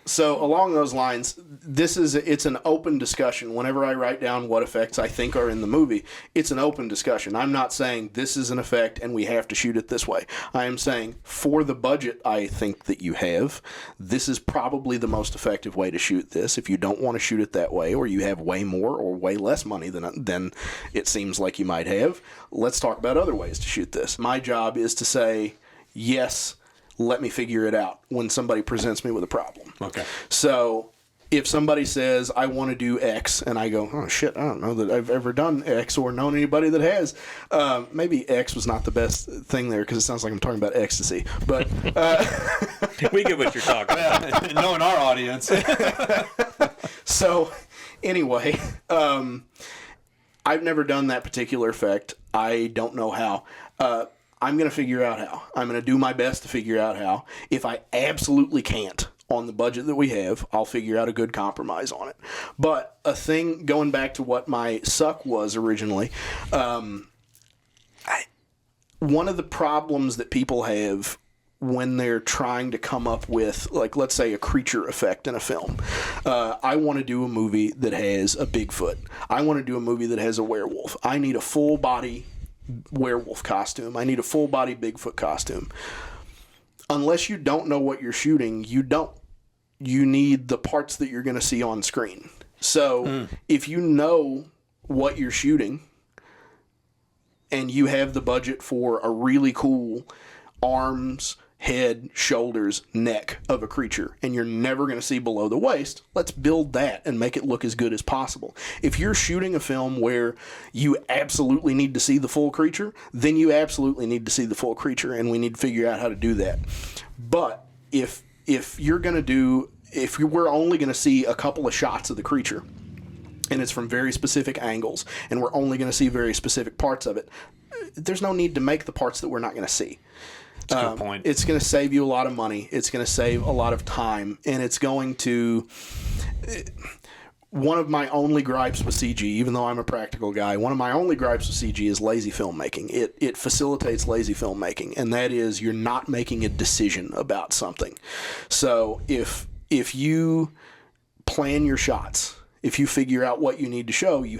So along those lines, it's an open discussion. Whenever I write down what effects I think are in the movie, it's an open discussion. I'm not saying this is an effect and we have to shoot it this way. I am saying for the budget I think that you have, this is probably the most effective way to shoot this. If you don't want to shoot it that way, or you have way more or way less money than it seems like you might have, let's talk about other ways to shoot this. My job is to say, yes, let me figure it out when somebody presents me with a problem. Okay. So if somebody says, I want to do X, and I go, oh, shit, I don't know that I've ever done X or known anybody that has. Maybe X was not the best thing there because it sounds like I'm talking about ecstasy. But We get what you're talking about. Knowing our audience. So anyway, I've never done that particular effect. I don't know how. I'm going to figure out how. I'm going to do my best to figure out how. If I absolutely can't on the budget that we have, I'll figure out a good compromise on it. But a thing, going back to what my suck was originally, one of the problems that people have when they're trying to come up with, like, let's say a creature effect in a film. I want to do a movie that has a Bigfoot. I want to do a movie that has a werewolf. I need a full body werewolf costume. I need a full body Bigfoot costume. Unless you don't know what you're shooting, you don't. You need the parts that you're going to see on screen. So if you know what you're shooting and you have the budget for a really cool arms, head, shoulders, neck of a creature, and you're never going to see below the waist, let's build that and make it look as good as possible. If you're shooting a film where you absolutely need to see the full creature, then you absolutely need to see the full creature, and we need to figure out how to do that. But if you're going to do, if we're only going to see a couple of shots of the creature, and it's from very specific angles, and we're only going to see very specific parts of it, there's no need to make the parts that we're not going to see. That's a good point. It's going to save you a lot of money. It's going to save a lot of time. And it's going to... One of my only gripes with CG, even though I'm a practical guy, one of my only gripes with CG is lazy filmmaking. It facilitates lazy filmmaking, and that is you're not making a decision about something. So if you plan your shots, if you figure out what you need to show, you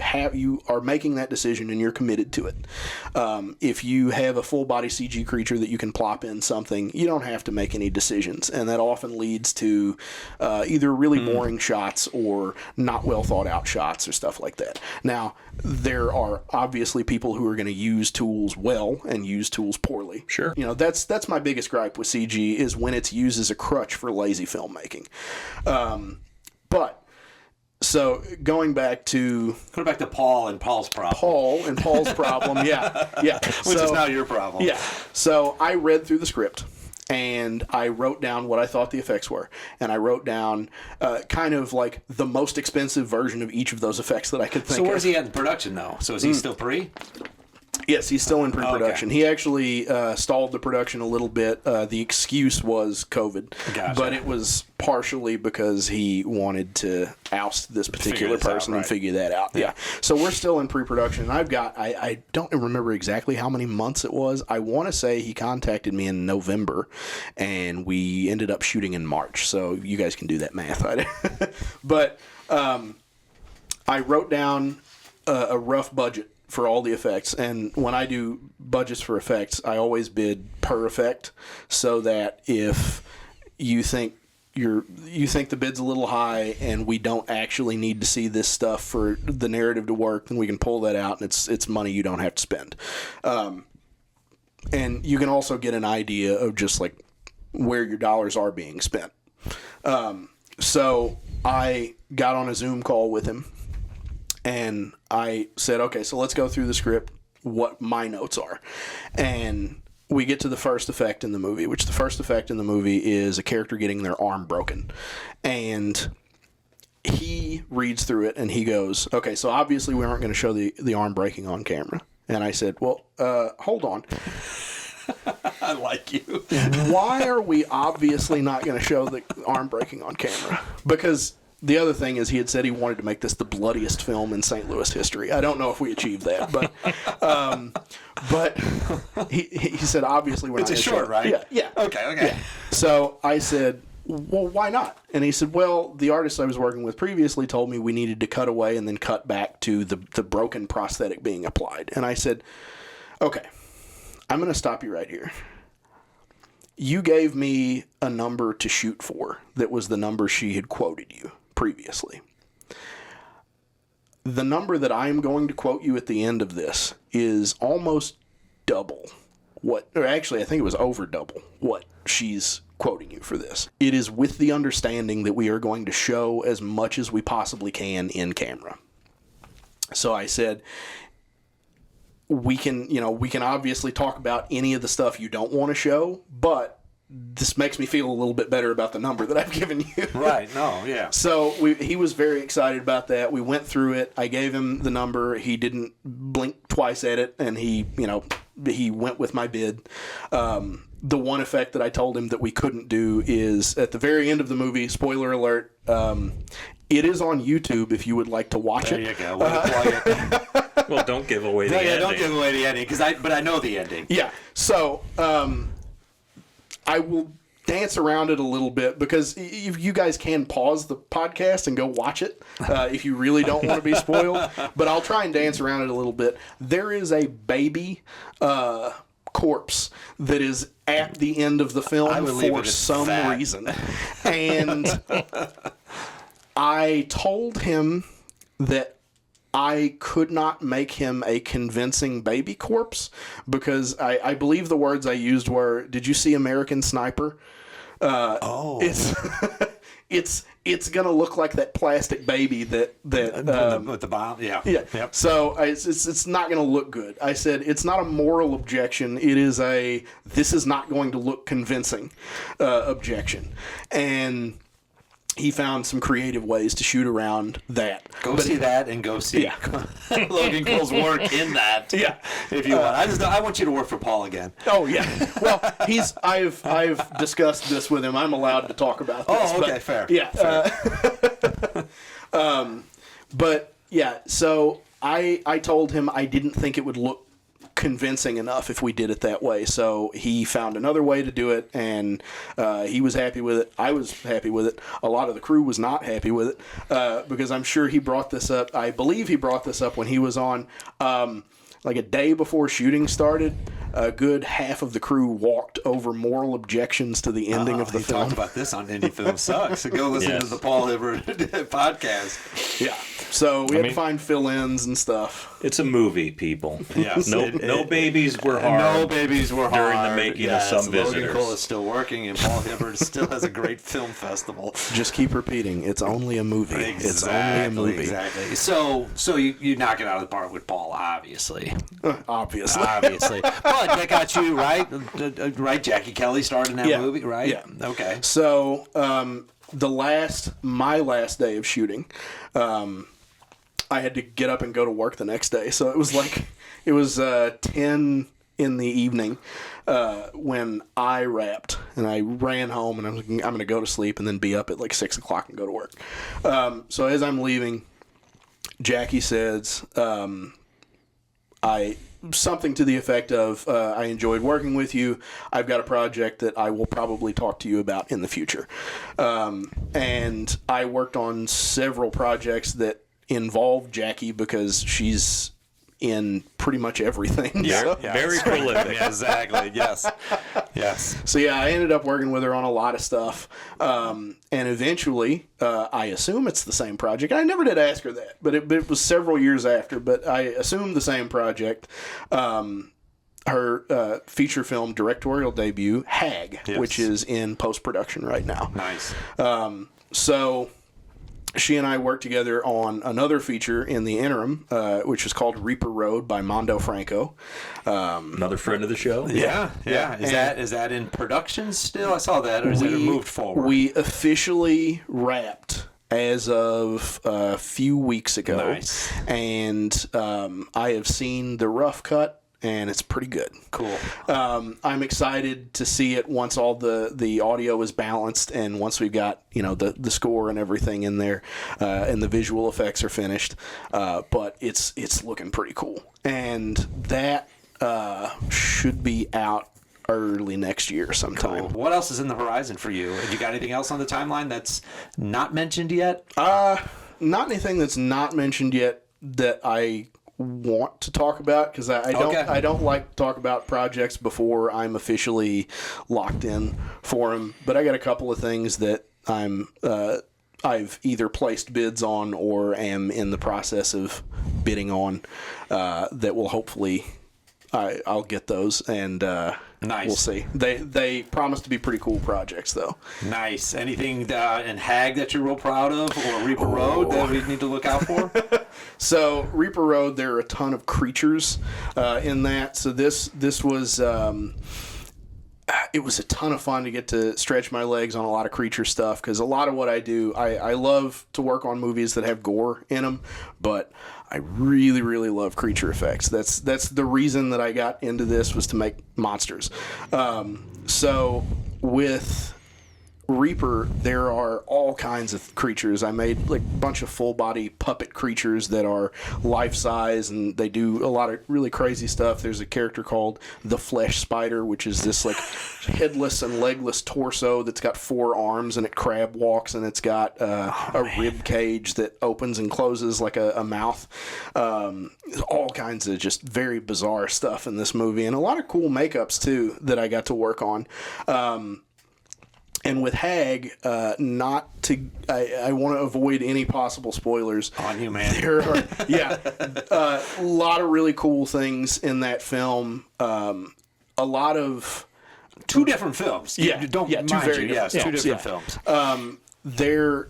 are making that decision and you're committed to it. If you have a full body CG creature that you can plop in something, you don't have to make any decisions, and that often leads to either really boring shots or not well thought out shots or stuff like that. Now, there are obviously people who are going to use tools well and use tools poorly. Sure. You know, that's my biggest gripe with CG is when it's used as a crutch for lazy filmmaking. So going back to Paul and Paul's problem. Paul's problem, yeah. Which is now your problem. Yeah. So I read through the script and I wrote down what I thought the effects were, and I wrote down kind of like the most expensive version of each of those effects that I could think of. So where's he at in production now? So is he still pre? Yes, he's still in pre-production. Okay. He actually stalled the production a little bit. The excuse was COVID, Gotcha. but it was partially because he wanted to oust this particular person and figure that out. Yeah. So we're still in pre-production. And I don't remember exactly how many months it was. I want to say he contacted me in November, and we ended up shooting in March. So you guys can do that math. But I wrote down a rough budget for all the effects. And when I do budgets for effects, I always bid per effect, so that if you think the bid's a little high and we don't actually need to see this stuff for the narrative to work, then we can pull that out, and it's money you don't have to spend. And you can also get an idea of just like where your dollars are being spent. So I got on a Zoom call with him, and I said, okay, so let's go through the script, what my notes are. And we get to the first effect in the movie, which the first effect in the movie is a character getting their arm broken. And he reads through it, and he goes, okay, so obviously we aren't going to show the arm breaking on camera. And I said, well, hold on. I like you. Why are we obviously not going to show the arm breaking on camera? Because the other thing is, he had said he wanted to make this the bloodiest film in St. Louis history. I don't know if we achieved that, but he said obviously we're not. It's a short, right? Yeah. Okay. Yeah. So I said, well, why not? And he said, well, the artist I was working with previously told me we needed to cut away and then cut back to the broken prosthetic being applied. And I said, okay, I'm going to stop you right here. You gave me a number to shoot for that was the number she had quoted you previously. The number that I'm going to quote you at the end of this is almost double what, or actually I think it was over double what she's quoting you for this. It is with the understanding that we are going to show as much as we possibly can in camera. So I said, we can obviously talk about any of the stuff you don't want to show, but this makes me feel a little bit better about the number that I've given you. Right. No. Yeah. So he was very excited about that. We went through it. I gave him the number. He didn't blink twice at it, and he went with my bid. The one effect that I told him that we couldn't do is at the very end of the movie, spoiler alert, it is on YouTube if you would like to watch There it. you go. Plug it. Well, don't give away the ending. Don't give away the ending, but I know the ending. Yeah. So I will dance around it a little bit because you guys can pause the podcast and go watch it if you really don't want to be spoiled. But I'll try and dance around it a little bit. There is a baby corpse that is at the end of the film for some reason. And I told him that I could not make him a convincing baby corpse because I believe the words I used were, did you see American Sniper? It's gonna look like that plastic baby that with the bomb. Yeah. Yep. So it's not gonna look good. I said it's not a moral objection. It is this is not going to look convincing objection. And he found some creative ways to shoot around that. Go see that and go see Logan Cole's work in that. Yeah. If you want. I want you to work for Paul again. Oh yeah. Well, I've discussed this with him. I'm allowed to talk about this. Oh, okay, but, fair. Yeah. Fair. But yeah, so I told him I didn't think it would look convincing enough if we did it that way. So he found another way to do it, and he was happy with it. I was happy with it. A lot of the crew was not happy with it because I'm sure he brought this up. I believe he brought this up when he was on like a day before shooting started. A good half of the crew walked over moral objections to the ending of the film. Talked about this on Indie Film Sucks. So go listen to the Paul Hibbert podcast. Yeah. So we had to find fill-ins and stuff. It's a movie, people. Yes. No babies were harmed. No babies were during harmed. the making of some visitors. Logan Cole is still working, and Paul Hibbert still has a great film festival. Just keep repeating, it's only a movie. Exactly, it's only a movie. Exactly. So you knock it out of the park with Paul, obviously. Obviously. But that got you, right? Right, Jackie Kelly starred in that movie, right? Yeah. Okay. So my last day of shooting, I had to get up and go to work the next day. So it was 10 in the evening when I wrapped, and I ran home, and I'm going to go to sleep and then be up at like 6 o'clock and go to work. So as I'm leaving, Jackie says, something to the effect of, I enjoyed working with you. I've got a project that I will probably talk to you about in the future. And I worked on several projects that involve Jackie because she's in pretty much everything. Yeah, So, very prolific. Yeah, exactly. Yes. Yes. so yeah, I ended up working with her on a lot of stuff, and eventually, I assume it's the same project. I never did ask her that, but it was several years after. But I assume the same project. Her feature film directorial debut, Hag, Yes. which is in post-production right now. Nice. So she and I worked together on another feature in the interim, which is called Reaper Road by Mondo Franco. Another friend of the show. Yeah. Is that in production still? I saw that, or is it moved forward? We officially wrapped as of a few weeks ago. Nice. And I have seen the rough cut, and it's pretty good. Cool. I'm excited to see it once all the audio is balanced and once we've got the score and everything in there, and the visual effects are finished. But it's looking pretty cool, and that should be out early next year sometime. Cool. What else is in the horizon for you? Have you got anything else on the timeline that's not mentioned yet? Not anything that's not mentioned yet that I want to talk about, because I don't like to talk about projects before I'm officially locked in for them. But I got a couple of things that I've either placed bids on or am in the process of bidding on, that will hopefully I'll get those, and Nice. we'll see. They promise to be pretty cool projects, though. Nice. Anything in Hag that you're real proud of, or Reaper Road that we need to look out for? So Reaper Road, there are a ton of creatures in that. So this was it was a ton of fun to get to stretch my legs on a lot of creature stuff, because a lot of what I do, I love to work on movies that have gore in them, but I really, really love creature effects. That's the reason that I got into this, was to make monsters. So with Reaper, there are all kinds of creatures. I made like a bunch of full body puppet creatures that are life size, and they do a lot of really crazy stuff. There's a character called the Flesh Spider, which is this like headless and legless torso that's got 4 arms, and it crab walks, and it's got a rib cage that opens and closes like a mouth. All kinds of just very bizarre stuff in this movie, and a lot of cool makeups too that I got to work on. And with Hag, I want to avoid any possible spoilers. On you, man. There are, a lot of really cool things in that film. A lot of 2 different films. Yeah, You don't yeah, 2 mind very you, different yes, 2 films, different yeah. films.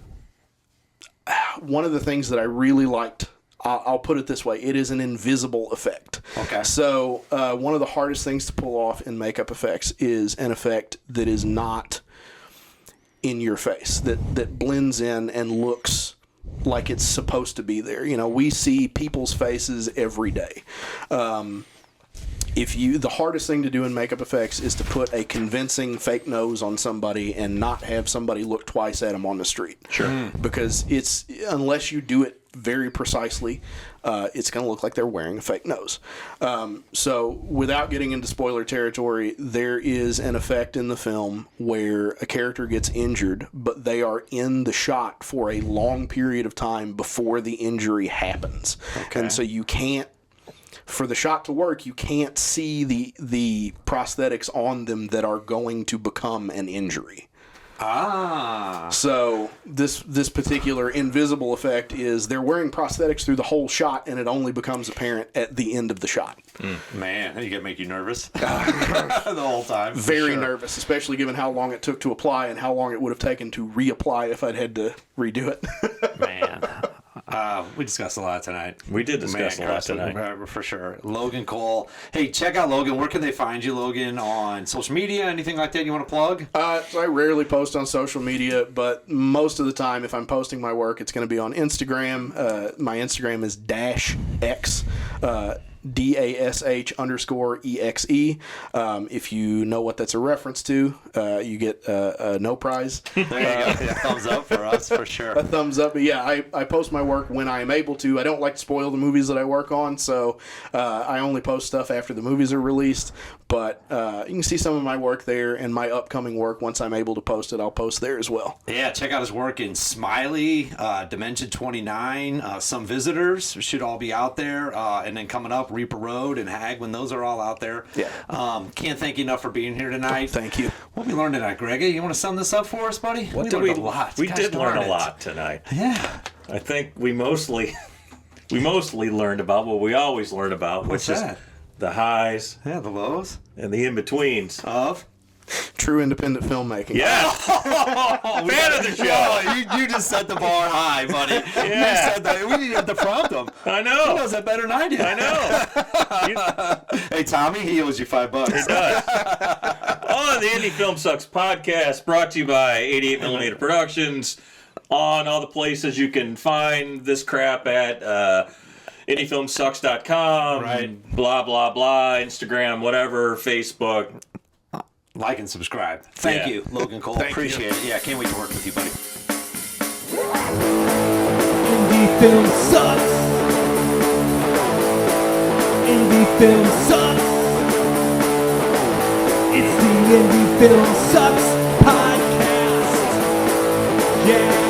One of the things that I really liked, I'll put it this way, it is an invisible effect. Okay. So one of the hardest things to pull off in makeup effects is an effect that is not in your face, that blends in and looks like it's supposed to be there. We see people's faces every day. The hardest thing to do in makeup effects is to put a convincing fake nose on somebody and not have somebody look twice at them on the street. Sure. Because unless you do it very precisely, it's going to look like they're wearing a fake nose. So without getting into spoiler territory, there is an effect in the film where a character gets injured, but they are in the shot for a long period of time before the injury happens. Okay. And so you can't, for the shot to work, you can't see the prosthetics on them that are going to become an injury. Ah. So this particular invisible effect is they're wearing prosthetics through the whole shot, and it only becomes apparent at the end of the shot. Man, you gotta make you nervous the whole time. Very nervous, especially given how long it took to apply and how long it would have taken to reapply if I'd had to redo it. Man. We discussed a lot tonight. We did discuss a lot tonight. For sure. Logan Cole. Hey, check out Logan. Where can they find you, Logan? On social media? Anything like that you want to plug? So I rarely post on social media, but most of the time, if I'm posting my work, it's going to be on Instagram. My Instagram is -X. DASH_EXE. If you know what that's a reference to, you get no prize. There you go. Yeah, thumbs up for us, for sure. A thumbs up. But yeah, I post my work when I am able to. I don't like to spoil the movies that I work on, so I only post stuff after the movies are released. But you can see some of my work there and my upcoming work. Once I'm able to post it, I'll post there as well. Yeah, check out his work in Smiley, Dimension 29. Some Visitors should all be out there. And then coming up, Reaper Road and Hag, when those are all out there. Yeah. Can't thank you enough for being here tonight. Thank you. What we learned tonight, Greggy? You want to sum this up for us, buddy? What we did learned a lot. We Gosh did learn darn a it. lot tonight. Yeah. I think we mostly learned about what we always learn about, What's which is that? the highs Yeah, the lows and the in-betweens. of. True independent filmmaking. Yeah. Fan of the show. Oh, you just set the bar high, buddy. Yeah. You said that. We didn't have to prompt him. I He know. knows that better than I do. I know. Hey, Tommy, he owes you $5. It does. On the Indie Film Sucks podcast, brought to you by 88mm Productions. On all the places you can find this crap at indiefilmsucks.com. Right. Blah, blah, blah. Instagram, whatever. Facebook. Like and subscribe. Thank Yeah. you, Logan Cole. Thank Appreciate it. Yeah, can't wait to work with you, buddy. Indie film sucks. Indie film sucks. It's the Indie Film Sucks podcast. Yeah.